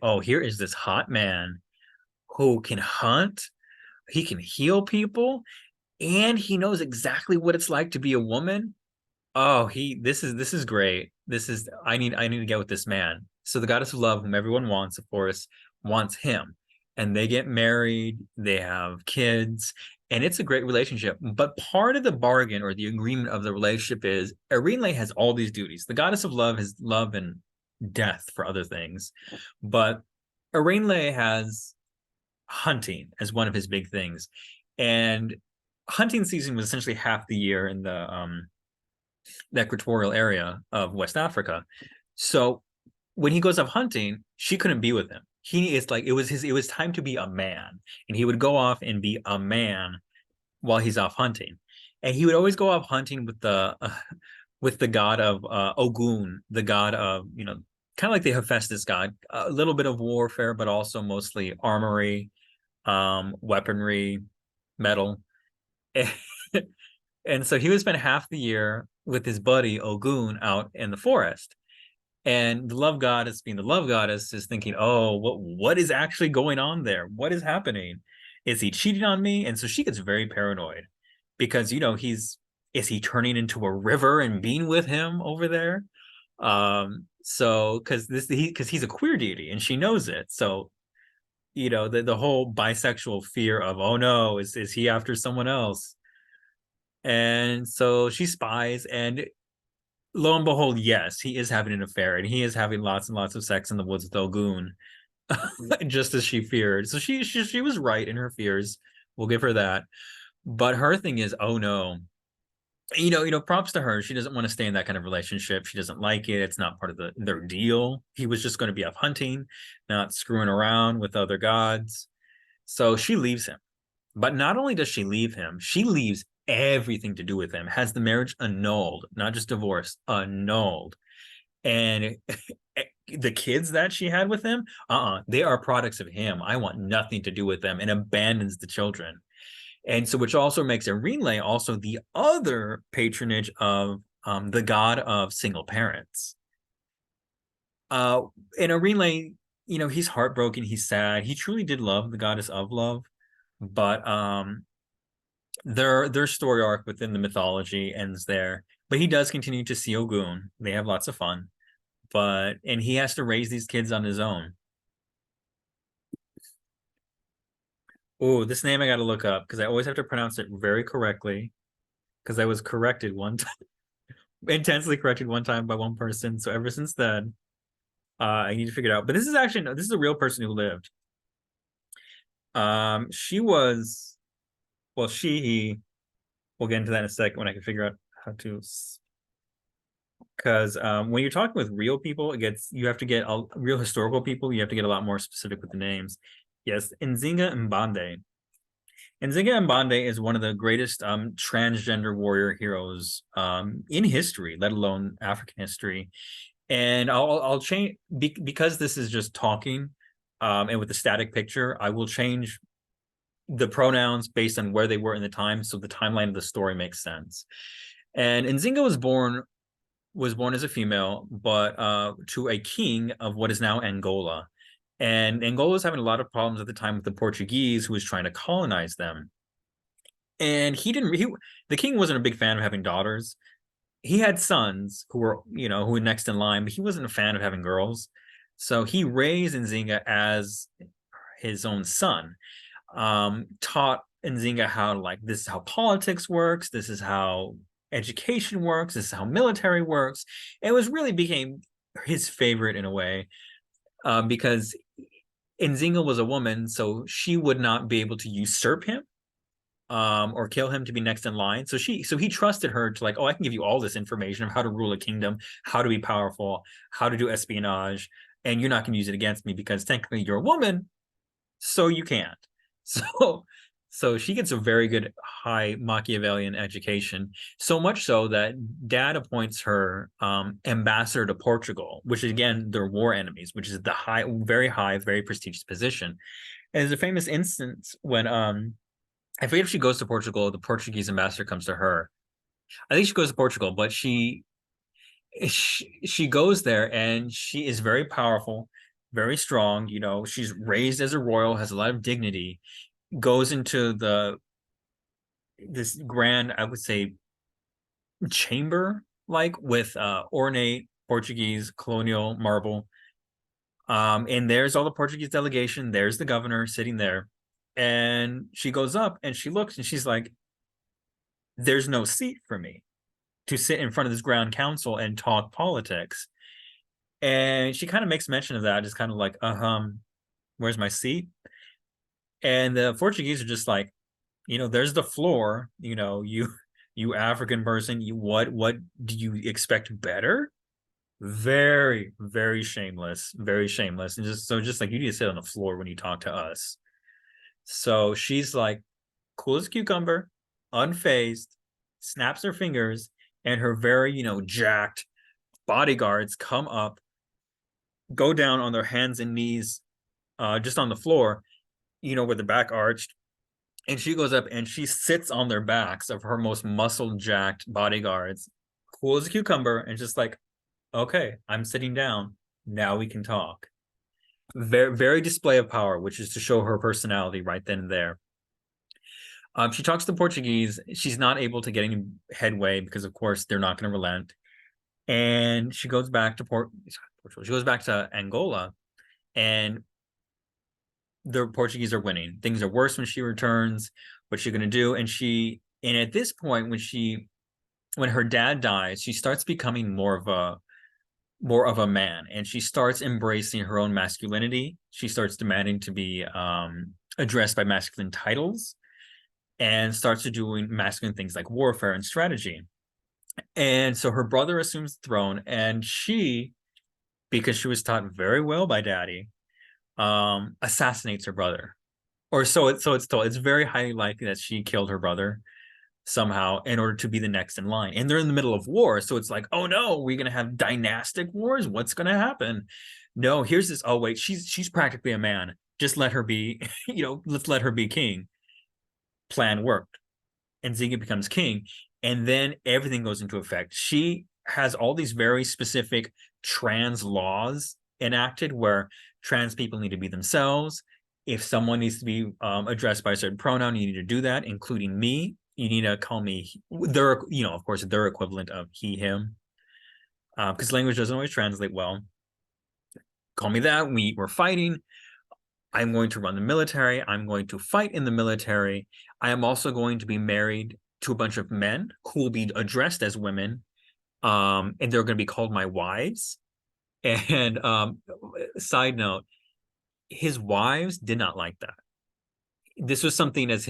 oh, here is this hot man who can hunt, he can heal people, and he knows exactly what it's like to be a woman. Oh, this is great. I need to get with this man. So the goddess of love, whom everyone wants, of course, wants him. And they get married, they have kids, and it's a great relationship. But part of the bargain or the agreement of the relationship is Erinle has all these duties. The goddess of love has love and death for other things. But Erinle has hunting as one of his big things. And hunting season was essentially half the year in the equatorial area of West Africa. So when he goes off hunting, she couldn't be with him. He is like it was time to be a man, and he would go off and be a man while he's off hunting, and he would always go off hunting with the god of Ogun, the god of kind of like the Hephaestus god, a little bit of warfare, but also mostly armory, weaponry, metal. And so he would spend half the year with his buddy Ogun out in the forest. And the love goddess, being the love goddess, is thinking, oh, what is actually going on there? What is happening? Is he cheating on me? And so she gets very paranoid because is he turning into a river and being with him over there? So because he's a queer deity and she knows it. So the whole bisexual fear of, oh no, is he after someone else? And so she spies, and lo and behold, yes, he is having an affair, and he is having lots and lots of sex in the woods with Ogun, just as she feared. So she was right in her fears. We'll give her that. But her thing is, oh no, props to her. She doesn't want to stay in that kind of relationship. She doesn't like it. It's not part of their deal. He was just going to be off hunting, not screwing around with other gods. So she leaves him. But not only does she leave him, she leaves everything to do with him, has the marriage annulled, not just divorced, annulled. And the kids that she had with him, they are products of him. I want nothing to do with them, and abandons the children. And so, which also makes Erinle also the other patronage of the god of single parents. And Erinle, he's heartbroken, he's sad. He truly did love the goddess of love, but their story arc within the mythology ends there. But he does continue to see Ogun. They have lots of fun, and he has to raise these kids on his own. Oh, this name I got to look up because I always have to pronounce it very correctly because I was corrected one time, intensely corrected one time by one person. So ever since then, I need to figure it out. But this is actually no, this is a real person who lived. She was, well, we'll get into that in a second when I can figure out how to, because when you're talking with real people, you have to get real historical people, you have to get a lot more specific with the names. Yes, Nzinga Mbande. Nzinga Mbande is one of the greatest transgender warrior heroes in history, let alone African history. And I'll change because this is just talking, and with the static picture, I will change the pronouns based on where they were in the time, so the timeline of the story makes sense. And Nzinga was born as a female, but to a king of what is now Angola. And Angola was having a lot of problems at the time with the Portuguese, who was trying to colonize them. And the king wasn't a big fan of having daughters. He had sons who were, who were next in line, but he wasn't a fan of having girls. So he raised Nzinga as his own son, taught Nzinga how, like, this is how politics works, this is how education works, this is how military works. It was really became his favorite in a way, because Nzinga was a woman, so she would not be able to usurp him, or kill him to be next in line. So he trusted her to, like, oh, I can give you all this information of how to rule a kingdom, how to be powerful, how to do espionage, and you're not going to use it against me because technically you're a woman, so you can't. So she gets a very good high Machiavellian education, so much so that dad appoints her ambassador to Portugal, which is, again, they're war enemies, which is the very high, very prestigious position. And there's a famous instance when I forget if she goes to Portugal, the Portuguese ambassador comes to her. I think she goes to Portugal, but she goes there and she is very powerful, very strong. She's raised as a royal, has a lot of dignity, goes into this grand, I would say, chamber, like, with ornate Portuguese colonial marble. And there's all the Portuguese delegation. There's the governor sitting there. And she goes up and she looks and she's like, there's no seat for me to sit in front of this grand council and talk politics. And she kind of makes mention of that, just kind of like, where's my seat? And the Portuguese are just like, there's the floor, you African person, what do you expect better? Very, very shameless, very shameless. And just like, you need to sit on the floor when you talk to us. So she's like, cool as a cucumber, unfazed, snaps her fingers, and her very, jacked bodyguards come up, go down on their hands and knees, just on the floor, with the back arched. And she goes up and she sits on their backs of her most muscle jacked bodyguards, cool as a cucumber, and just like, okay, I'm sitting down. Now we can talk. Very, very display of power, which is to show her personality right then and there. She talks to Portuguese. She's not able to get any headway because, of course, they're not going to relent. And she goes back to Portugal. She goes back to Angola, and the Portuguese are winning. Things are worse when she returns. What's she going to do? And at this point, when her dad dies, she starts becoming more of a man, and she starts embracing her own masculinity. She starts demanding to be addressed by masculine titles, and starts to doing masculine things like warfare and strategy. And so her brother assumes the throne, and she, because she was taught very well by daddy, assassinates her brother. Or so it's told. It's very highly likely that she killed her brother somehow in order to be the next in line. And they're in the middle of war, so it's like, oh no, we're gonna have dynastic wars. What's gonna happen? No, here's this. Oh wait, she's practically a man. Just let her be. Let's let her be king. Plan worked, and Zinga becomes king, and then everything goes into effect. She has all these very specific trans laws enacted where trans people need to be themselves. If someone needs to be addressed by a certain pronoun, you need to do that, including me. You need to call me their, of course, their equivalent of he, him, because language doesn't always translate well. Call me that. We're fighting. I'm going to run the military. I'm going to fight in the military. I am also going to be married to a bunch of men who will be addressed as women, and they're going to be called my wives. And side note, his wives did not like that. This was something as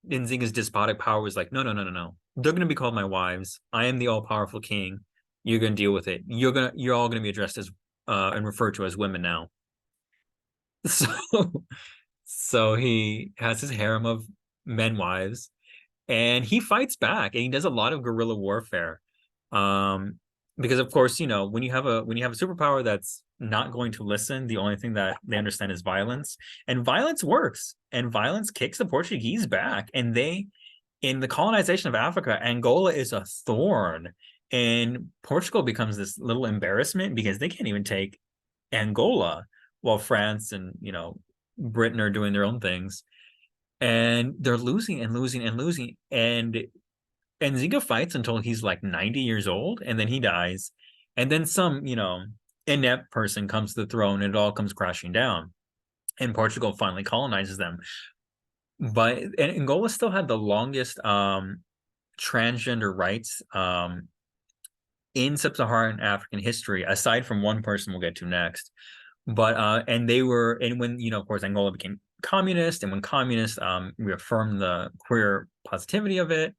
Nzinga's despotic power was like, no. They're going to be called my wives. I am the all-powerful king. You're going to deal with it. You're all going to be addressed as and referred to as women now. So So he has his harem of men wives, and he fights back, and he does a lot of guerrilla warfare. Um, because of course, when you have a superpower that's not going to listen, the only thing that they understand is violence, and violence works, and violence kicks the Portuguese back, and they in the colonization of Africa, Angola is a thorn, and Portugal becomes this little embarrassment because they can't even take Angola, while France and Britain are doing their own things, and they're losing and losing and losing, and Zinga fights until he's like 90 years old, and then he dies, and then some inept person comes to the throne, and it all comes crashing down, and Portugal finally colonizes them. But and Angola still had the longest transgender rights in sub-Saharan African history, aside from one person we'll get to next. But and when of course Angola became communist, and when communists reaffirmed the queer positivity of it,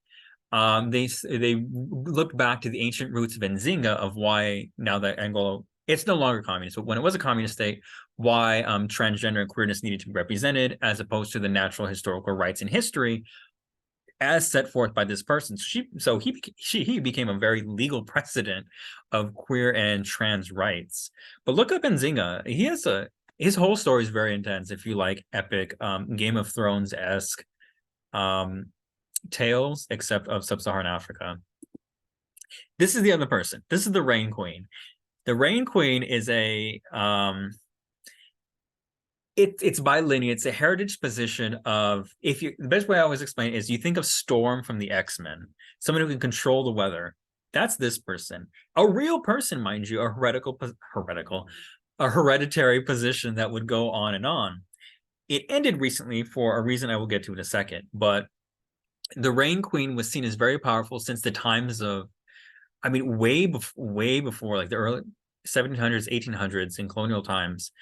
they looked back to the ancient roots of Nzinga, of why now that Angola, it's no longer communist, but when it was a communist state, why transgender and queerness needed to be represented as opposed to the natural historical rights in history as set forth by this person. He became a very legal precedent of queer and trans rights. But look up Nzinga. His whole story is very intense. If you like epic Game of Thrones-esque tales, except of sub-Saharan Africa. This is the other person. This is the Rain Queen. The Rain Queen is it's bilineal. It's a heritage position of, the best way I always explain it is, you think of Storm from the X-Men, someone who can control the weather. That's this person. A real person, mind you, a hereditary position that would go on and on. It ended recently for a reason I will get to in a second, but the Rain Queen was seen as very powerful since the times of, way before, like the early 1700s, 1800s, in colonial times.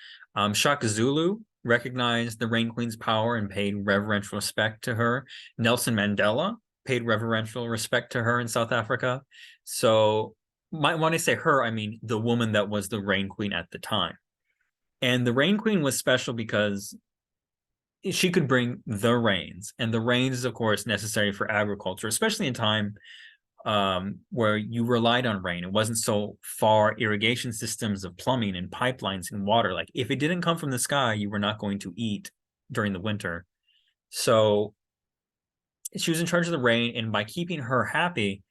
Shaka Zulu recognized the Rain Queen's power and paid reverential respect to her. Nelson Mandela paid reverential respect to her in South Africa. So when I say her, I mean the woman that was the Rain Queen at the time. And the Rain Queen was special because she could bring the rains, and the rains is of course necessary for agriculture, especially in time where you relied on rain. It wasn't so far irrigation systems of plumbing and pipelines and water. Like, if it didn't come from the sky, you were not going to eat during the winter. So she was in charge of the rain, and by keeping her happy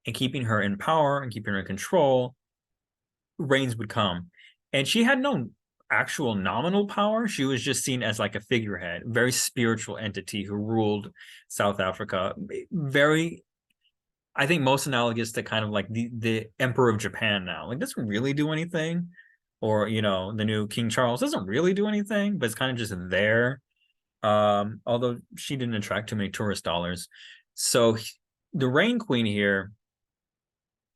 and keeping her in power and keeping her in control, rains would come. And she had no actual nominal power. She was just seen as like a figurehead, very spiritual entity who ruled South Africa. Very, I think, most analogous to kind of like the Emperor of Japan now. Like, doesn't really do anything, or the new King Charles doesn't really do anything, but it's kind of just there. Although she didn't attract too many tourist dollars. So the Rain Queen here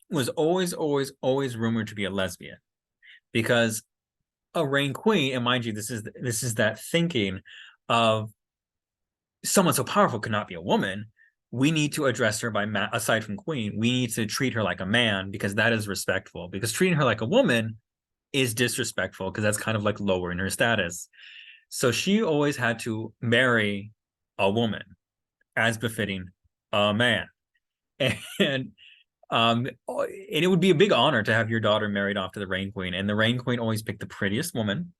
was always, always, always rumored to be a lesbian, because a Rain Queen, and mind you, this is that thinking of someone so powerful could not be a woman. We need to address her aside from queen, we need to treat her like a man, because that is respectful. Because treating her like a woman is disrespectful, because that's kind of like lowering her status. So she always had to marry a woman as befitting a man. And it would be a big honor to have your daughter married off to the Rain Queen. And the Rain Queen always picked the prettiest woman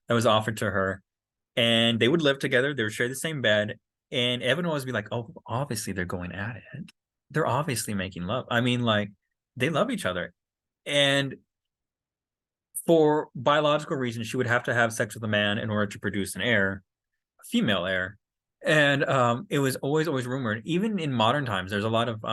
that was offered to her. And they would live together. They would share the same bed. And Evan would always be like, oh, obviously they're going at it. They're obviously making love. Like, they love each other. And for biological reasons, she would have to have sex with a man in order to produce an heir, a female heir. And it was always, always rumored. Even in modern times, there's a lot of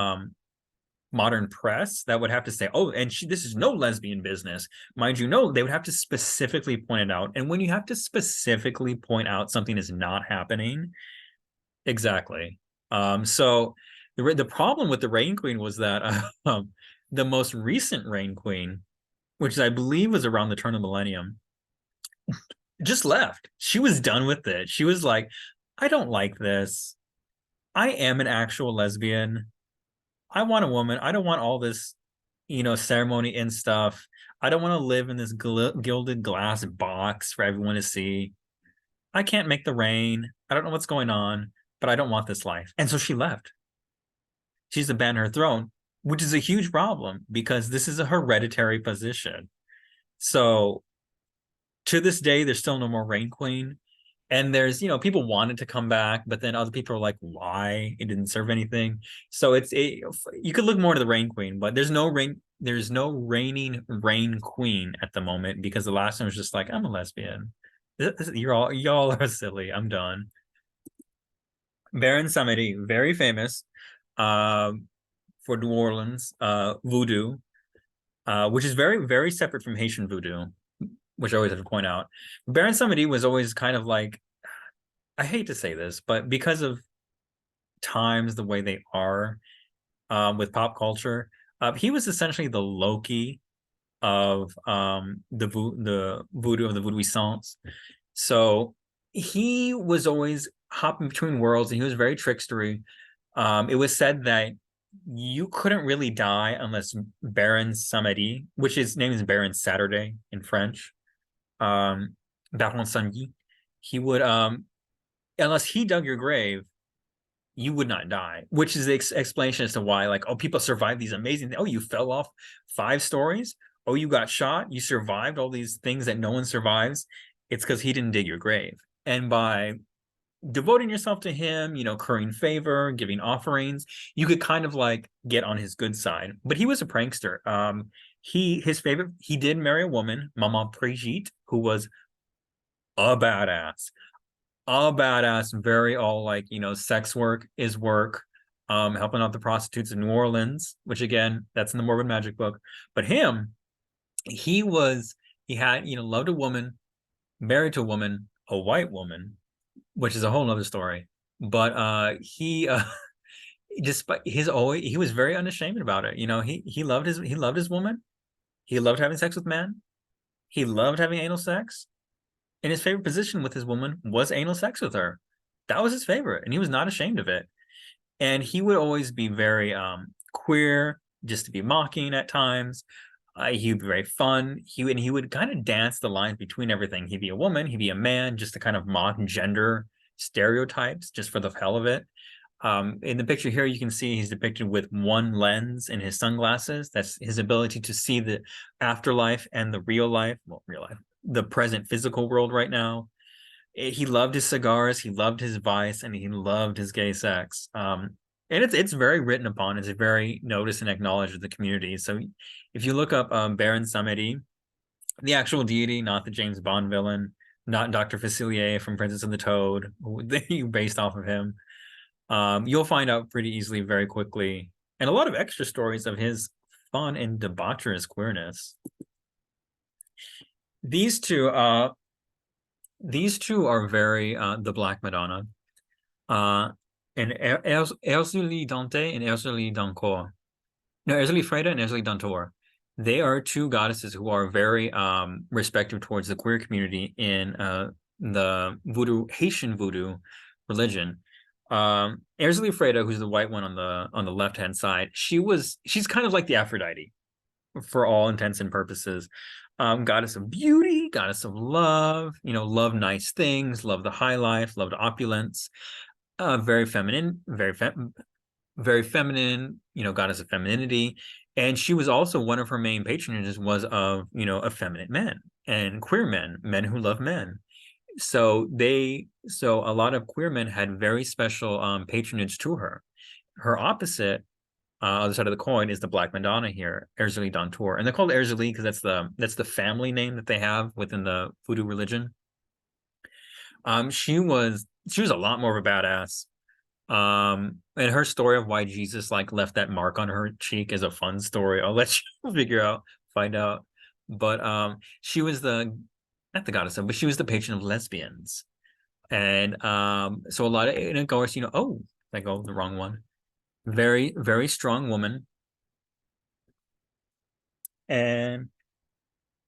modern press that would have to say, oh, and this is no lesbian business. Mind you, no, they would have to specifically point it out. And when you have to specifically point out something is not happening, exactly. So the problem with the Rain Queen was that the most recent Rain Queen, which I believe was around the turn of the millennium, just left. She was done with it. She was like, I don't like this. I am an actual lesbian. I want a woman. I don't want all this, ceremony and stuff. I don't want to live in this gilded glass box for everyone to see. I can't make the rain. I don't know what's going on, but I don't want this life. And so she left. She's abandoned her throne, which is a huge problem because this is a hereditary position. So to this day, there's still no more Rain Queen. And there's, people wanted to come back, but then other people are like, why? It didn't serve anything. So you could look more to the Rain Queen, but there's no reigning Rain Queen at the moment because the last one was just like, I'm a lesbian. Y'all are silly. I'm done. Baron Samedi, very famous for New Orleans voodoo, which is very, very separate from Haitian voodoo, which I always have to point out. Baron Samedi was always kind of like, I hate to say this, but because of times the way they are with pop culture, he was essentially the Loki of the voodoo of the voodooisants. So he was always hopping between worlds, and he was very trickstery. It was said that you couldn't really die unless Baron Samedi, which his name is Baron Saturday in French, Baron Samedi, he would unless he dug your grave, you would not die, which is the explanation as to why, like, oh, people survived these amazing things. Oh, you fell off 5 stories. Oh, you got shot. You survived all these things that no one survives. It's because he didn't dig your grave. And by devoting yourself to him, currying favor, giving offerings, you could kind of like get on his good side. But he was a prankster. He did marry a woman, Mama Brigitte, who was a badass. Very all like, sex work is work, helping out the prostitutes in New Orleans, which again, that's in the Morbid Magic book. But he had, loved a woman, married to a woman, a white woman, which is a whole nother story. But despite he was very unashamed about it. He loved his woman. He loved having sex with men. He loved having anal sex. And his favorite position with his woman was anal sex with her. That was his favorite, and he was not ashamed of it. And he would always be very queer, just to be mocking at times. He would be very fun. He would kind of dance the lines between everything. He'd be a woman, he'd be a man, just to kind of mock gender stereotypes, just for the hell of it. In the picture here, you can see he's depicted with one lens in his sunglasses. That's his ability to see the afterlife and the real life, the present physical world right now. He loved his cigars, he loved his vice, and he loved his gay sex. And it's very written upon. It's very noticed and acknowledged in the community. So if you look up Baron Samedi, the actual deity, not the James Bond villain, not Dr. Facilier from Princess and the Toad, based off of him, you'll find out pretty easily, very quickly, and a lot of extra stories of his fun and debaucherous queerness. These two are very the Black Madonna, and Erzulie Dante and Erzulie Dancourt. No, Erzulie Freda and Erzulie Dantour. They are two goddesses who are very respected towards the queer community in the Haitian voodoo religion. Erzulie Freda, who's the white one on the left hand side, she's kind of like the Aphrodite for all intents and purposes. Goddess of beauty, goddess of love, love nice things, love the high life, loved opulence, very feminine, very feminine, goddess of femininity. And she was also, one of her main patronages was of, effeminate men and queer men who love men. So a lot of queer men had very special patronage to her. Her opposite, other side of the coin, is the Black Madonna here, Erzulie Dantour, and they're called Erzulie because that's the family name that they have within the voodoo religion. She was a lot more of a badass. And her story of why Jesus left that mark on her cheek is a fun story. I'll let you find out. But she was not the goddess of, but she was the patron of lesbians. And so a lot of, and of course, I go the wrong one. Very, very strong woman. And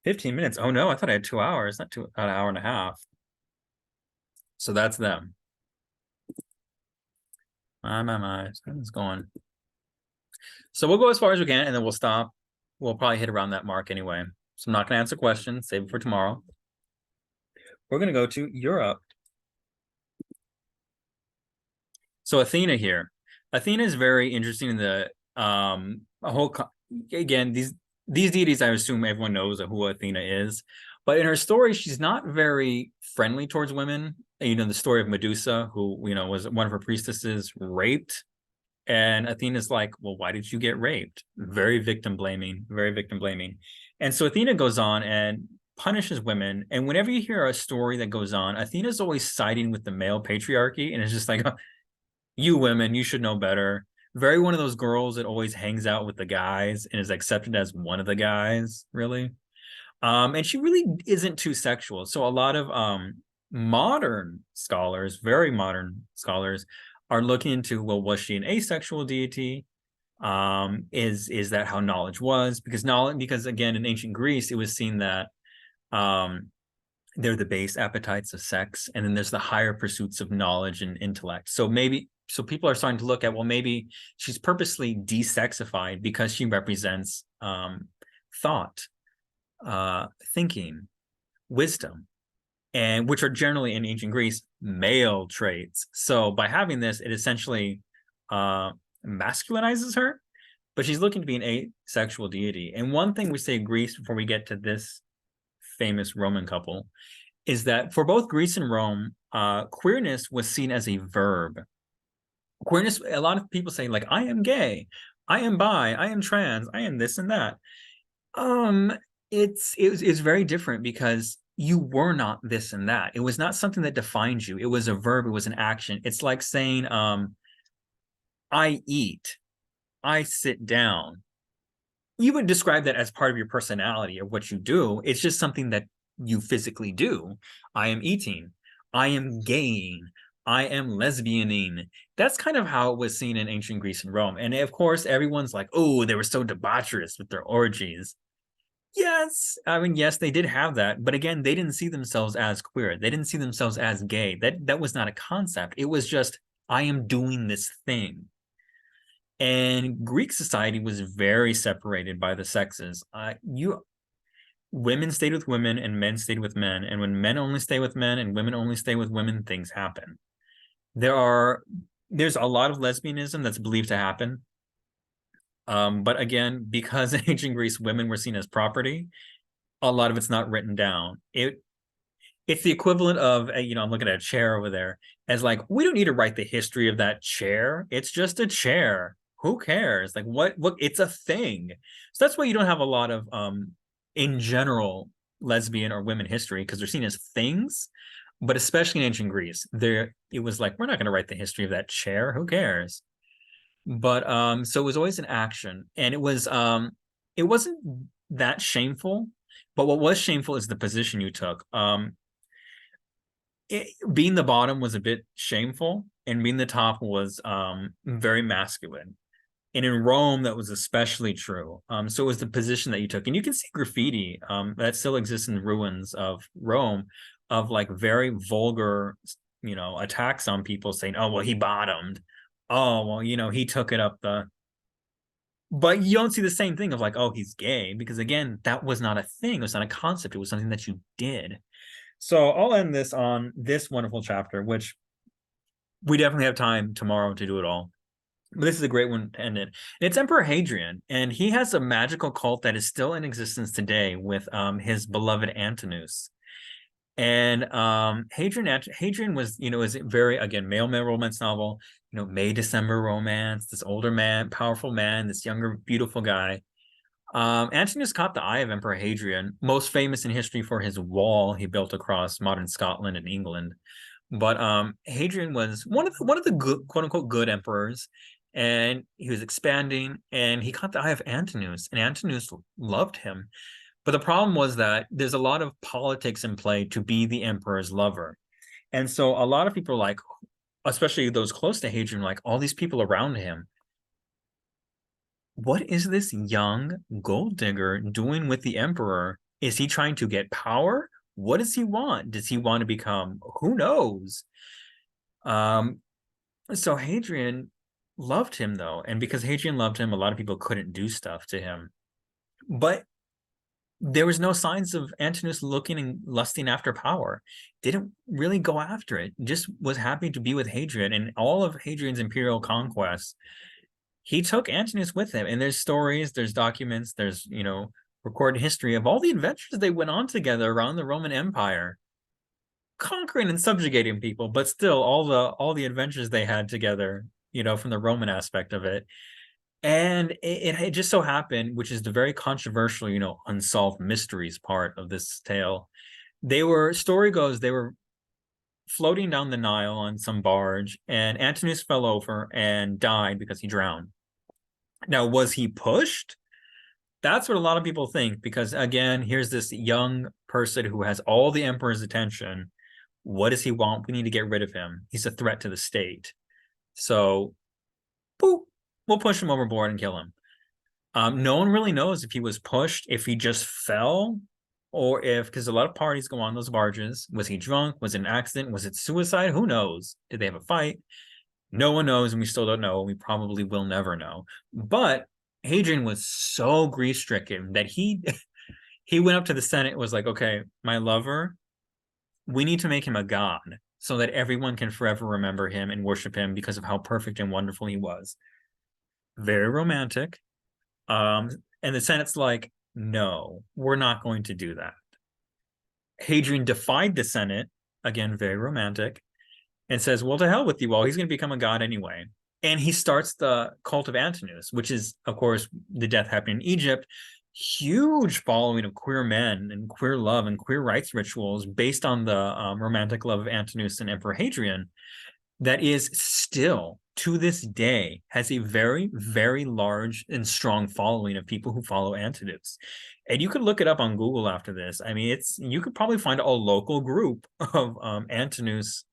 15 minutes. Oh no, I thought I had 2 hours, not an hour and a half. So that's them. My, it's going. So we'll go as far as we can, and then we'll stop. We'll probably hit around that mark anyway. So I'm not going to answer questions. Save it for tomorrow. We're going to go to Europe. So Athena here. Athena is very interesting in the a whole again, these deities, I assume everyone knows who Athena is. But in her story, she's not very friendly towards women. You know, the story of Medusa, who, you know, was one of her priestesses raped. And Athena's like, well, why did you get raped? Very victim blaming, very victim blaming. And so Athena goes on and punishes women. And whenever you hear a story that goes on, Athena's always siding with the male patriarchy. And it's just like, you women, you should know better. Very one of those girls that always hangs out with the guys and is accepted as one of the guys, really. And she really isn't too sexual. So a lot of modern scholars, very modern scholars, are looking into, well, was she an asexual deity? Is that how knowledge was? Because again, in ancient Greece, it was seen that they're the base appetites of sex, and then there's the higher pursuits of knowledge and intellect. So people are starting to look at, well, maybe she's purposely desexified because she represents thought, thinking, wisdom, and which are generally in ancient Greece male traits. So by having this, it essentially masculinizes her, but she's looking to be an asexual deity. And one thing we say Greece before we get to this famous Roman couple is that for both Greece and Rome, queerness was seen as a verb. Queerness, a lot of people say, like, I am gay, I am bi, I am trans, I am this and that. It's very different because you were not this and that. It was not something that defined you. It was a verb, it was an action. It's like saying, I eat, I sit down. You would describe that as part of your personality of what you do. It's just something that you physically do. I am eating, I am gaying, I am lesbianing. That's kind of how it was seen in ancient Greece and Rome. And of course, everyone's like, oh, they were so debaucherous with their orgies. Yes, I mean, yes, they did have that, but again, they didn't see themselves as queer. They didn't see themselves as gay. That was not a concept. It was just, I am doing this thing. And Greek society was very separated by the sexes. Women stayed with women and men stayed with men. And when men only stay with men and women only stay with women, things happen. There's a lot of lesbianism that's believed to happen. But again, because in ancient Greece, women were seen as property, a lot of it's not written down. It's the equivalent of, you know, I'm looking at a chair over there, as like, we don't need to write the history of that chair. It's just a chair. Who cares? Like, what, it's a thing. So that's why you don't have a lot of, in general, lesbian or women history, because they're seen as things. But especially in ancient Greece, it was like, we're not going to write the history of that chair. Who cares? But so it was always an action, and it wasn't that shameful. But what was shameful is the position you took. Being the bottom was a bit shameful, and being the top was very masculine. And in Rome, that was especially true. So it was the position that you took. And you can see graffiti that still exists in the ruins of Rome, of like very vulgar, you know, attacks on people saying, oh, well, he bottomed. Oh, well, you know, he took it up the. But you don't see the same thing of like, oh, he's gay, because again, that was not a thing. It was not a concept. It was something that you did. So I'll end this on this wonderful chapter, which we definitely have time tomorrow to do it all. But this is a great one to end it. And it's Emperor Hadrian, and he has a magical cult that is still in existence today with his beloved Antinous. And Hadrian was, you know, is very, again, male romance novel, you know, May December romance, this older man, powerful man, this younger, beautiful guy. Antinous caught the eye of Emperor Hadrian, most famous in history for his wall he built across modern Scotland and England. But Hadrian was one of the good, quote unquote, good emperors, and he was expanding, and he caught the eye of Antinous, and Antinous loved him. But the problem was that there's a lot of politics in play to be the emperor's lover. And so a lot of people are like, especially those close to Hadrian, like all these people around him, what is this young gold digger doing with the emperor? Is he trying to get power? What does he want? Does he want to become, who knows? So Hadrian loved him though. And because Hadrian loved him, a lot of people couldn't do stuff to him. But there was no signs of Antinous looking and lusting after power. Didn't really go after it. Just was happy to be with Hadrian, and all of Hadrian's imperial conquests, he took Antinous with him. And there's stories, there's documents, there's, you know, recorded history of all the adventures they went on together around the Roman Empire, conquering and subjugating people, but still all the adventures they had together, you know, from the Roman aspect of it. And it just so happened, which is the very controversial, you know, unsolved mysteries part of this tale. Story goes, they were floating down the Nile on some barge, and Antinous fell over and died because he drowned. Now, was he pushed? That's what a lot of people think, because again, here's this young person who has all the emperor's attention. What does he want? We need to get rid of him. He's a threat to the state. So, boop, we'll push him overboard and kill him. No one really knows if he was pushed, if he just fell, or if, because a lot of parties go on those barges. Was he drunk? Was it an accident? Was it suicide? Who knows? Did they have a fight? No one knows, and we still don't know. We probably will never know. But Hadrian was so grief-stricken that he went up to the Senate and was like, okay, my lover, we need to make him a god so that everyone can forever remember him and worship him because of how perfect and wonderful he was. Very romantic. And the Senate's like, no, we're not going to do that. Hadrian defied the Senate, again, very romantic, and says, well, to hell with you all. He's going to become a god anyway. And he starts the cult of Antinous, which is, of course, the death happened in Egypt. Huge following of queer men and queer love and queer rights rituals based on the romantic love of Antinous and Emperor Hadrian, that is still, to this day, has a very, very large and strong following of people who follow Antinous. And you could look it up on Google after this. I mean, you could probably find a local group of Antinous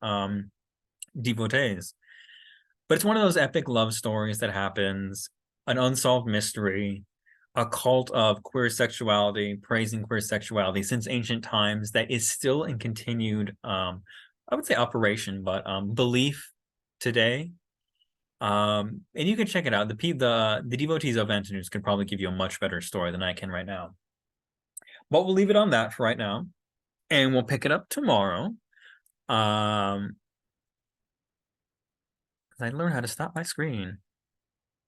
devotees. But it's one of those epic love stories that happens, an unsolved mystery, a cult of queer sexuality, praising queer sexuality since ancient times that is still in continued, I would say operation, but belief today. And you can check it out. The devotees of Antinous could probably give you a much better story than I can right now. But we'll leave it on that for right now, and we'll pick it up tomorrow. I learned how to stop my screen.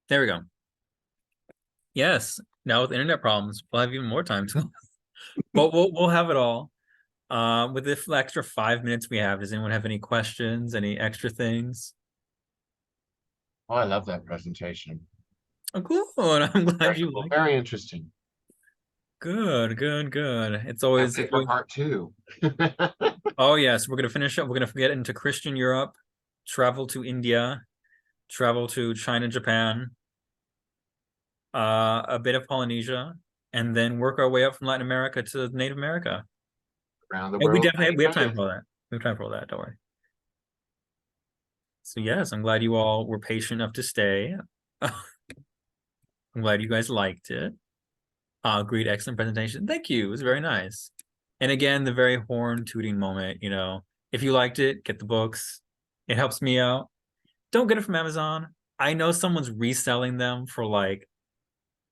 There we go. Yes, now with internet problems, we'll have even more time to. But we'll have it all. With this extra 5 minutes we have, does anyone have any questions, any extra things? Oh, I love that presentation. Oh, good. I'm glad Very you cool. like Very it. interesting. Good. It's Can't always, wait for part two. oh yes, we're gonna finish up. We're gonna get into Christian Europe, travel to India, travel to China, Japan, a bit of Polynesia, and then work our way up from Latin America to Native America. Around the And world. we have time for all that. We have time for all that. Don't worry. So yes, I'm glad you all were patient enough to stay. I'm glad you guys liked it. Great, excellent presentation. Thank you. It was very nice. And again, the very horn tooting moment, you know, if you liked it, get the books. It helps me out. Don't get it from Amazon. I know someone's reselling them for like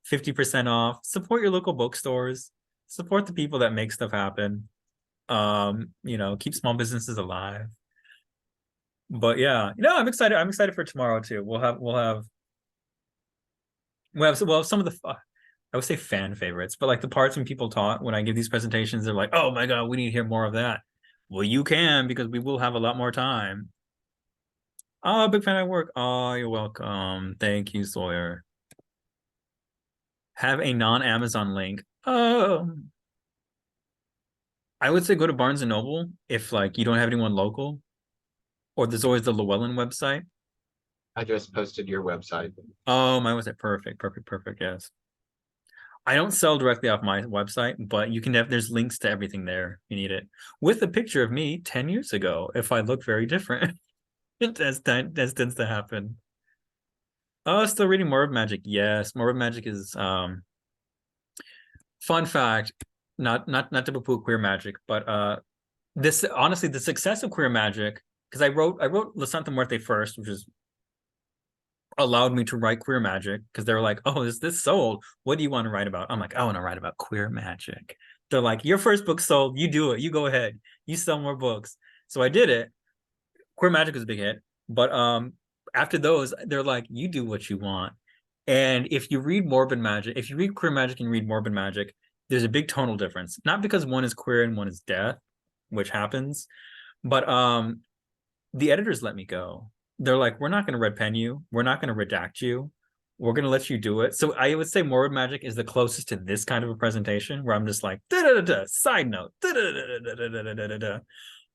50% off. Support your local bookstores. Support the people that make stuff happen. You know, keep small businesses alive. But yeah, no, I'm excited. I'm excited for tomorrow too. We'll have some of the I would say fan favorites, but like the parts when people talk, when I give these presentations, they're like, oh my God, we need to hear more of that. Well, you can, because we will have a lot more time. Oh, big fan of work. Oh, you're welcome. Thank you, Sawyer. Have a non-Amazon link. Oh, I would say go to Barnes and Noble if like you don't have anyone local, or there's always the Llewellyn website. I just posted your website. Oh, mine was at perfect. Yes. I don't sell directly off my website, but you can have, there's links to everything there. You need it with a picture of me 10 years ago. If I look very different, as tends to happen. Oh, still reading Morbid Magic. Yes, Morbid Magic is fun fact, not to poo-poo queer magic, but this honestly the success of queer magic, because I wrote La Santa Muerte first, which is allowed me to write queer magic because they were like, "Oh, is this sold? What do you want to write about?" I'm like, "I want to write about queer magic." They're like, "Your first book sold. You do it. You go ahead. You sell more books." So I did it. Queer magic was a big hit, but after those, they're like, "You do what you want." And if you read morbid magic, if you read queer magic and read morbid magic, there's a big tonal difference. Not because one is queer and one is death, which happens, but the editors let me go. They're like, we're not going to red pen you. We're not going to redact you. We're going to let you do it. So I would say morbid magic is the closest to this kind of a presentation where I'm just like, da da da da, side note, da da da da da da da da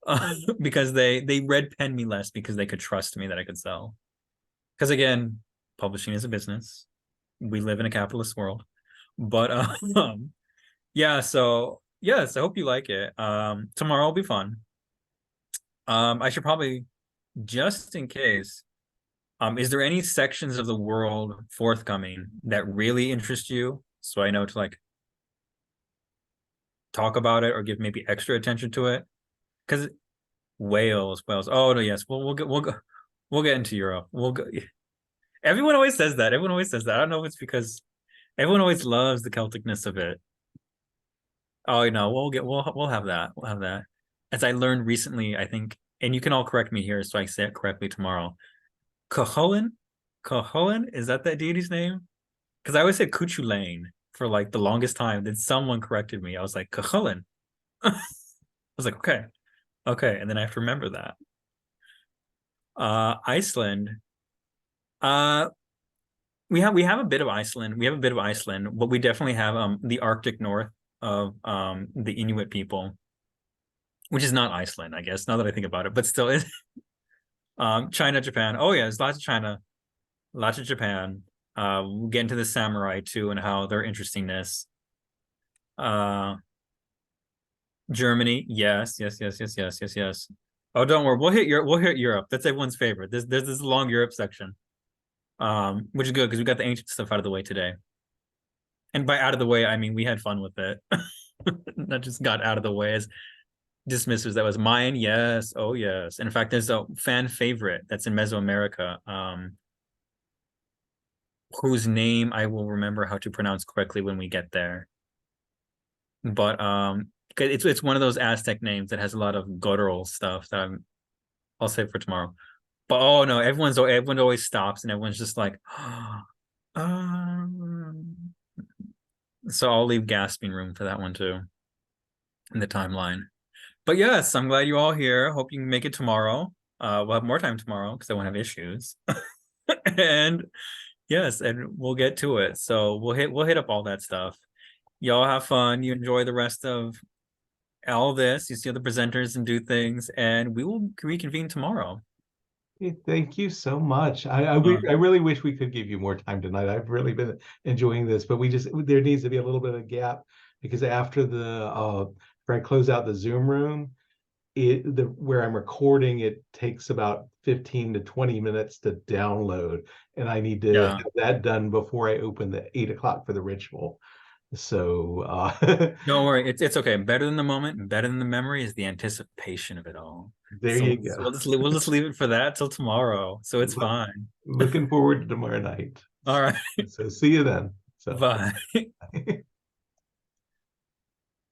da, because they red pen me less because they could trust me that I could sell. Because again, publishing is a business. We live in a capitalist world. But yeah, so yes, I hope you like it. Tomorrow will be fun. I should probably, just in case, is there any sections of the world forthcoming that really interest you? So I know to like talk about it or give maybe extra attention to it. Because Wales. Oh no, yes, we'll get into Europe. We'll go. Everyone always says that. Everyone always says that. I don't know if it's because everyone always loves the Celticness of it. Oh, no, we'll have that. We'll have that. As I learned recently, I think, and you can all correct me here so I say it correctly tomorrow. Cuchulainn? Cuchulainn? Is that deity's name? Because I always said Cuchulainn for like the longest time. Then someone corrected me. I was like, Cuchulainn. I was like, okay. Okay. And then I have to remember that. Iceland. Uh we have a bit of Iceland. We have a bit of Iceland, but we definitely have the Arctic North of the Inuit people, which is not Iceland, I guess, now that I think about it, but still is. China, Japan. Oh yeah, there's lots of China, lots of Japan. We'll get into the samurai too and how their interestingness. Uh Germany, yes, yes, yes, yes, yes, yes, yes. Oh, don't worry, we'll hit Europe. That's everyone's favorite. There's this long Europe section. Which is good because we got the ancient stuff out of the way today. And by out of the way, I mean we had fun with it. Not just got out of the way as dismissers. That was Mayan, yes, oh yes. And in fact, there's a fan favorite that's in Mesoamerica, whose name I will remember how to pronounce correctly when we get there. But it's one of those Aztec names that has a lot of guttural stuff that I'll save for tomorrow. But oh no, everyone always stops and everyone's just like, so I'll leave gasping room for that one too in the timeline. But yes, I'm glad you all here. Hope you can make it tomorrow. We'll have more time tomorrow because I won't have issues. And yes, and we'll get to it. So we'll hit up all that stuff. Y'all have fun. You enjoy the rest of all this. You see other presenters and do things, and we will reconvene tomorrow. Hey, thank you so much. Um, I really wish we could give you more time tonight. I've really been enjoying this, but there needs to be a little bit of a gap because after I close out the Zoom room, where I'm recording, it takes about 15 to 20 minutes to download, and I need to yeah. have that done before I open the 8 o'clock for the ritual. So Don't worry, it's okay. Better than the moment, better than the memory is the anticipation of it all. there So you we'll go. we'll just leave it for that till tomorrow. So it's fine. Looking forward to tomorrow night. All right. So see you then. So Bye.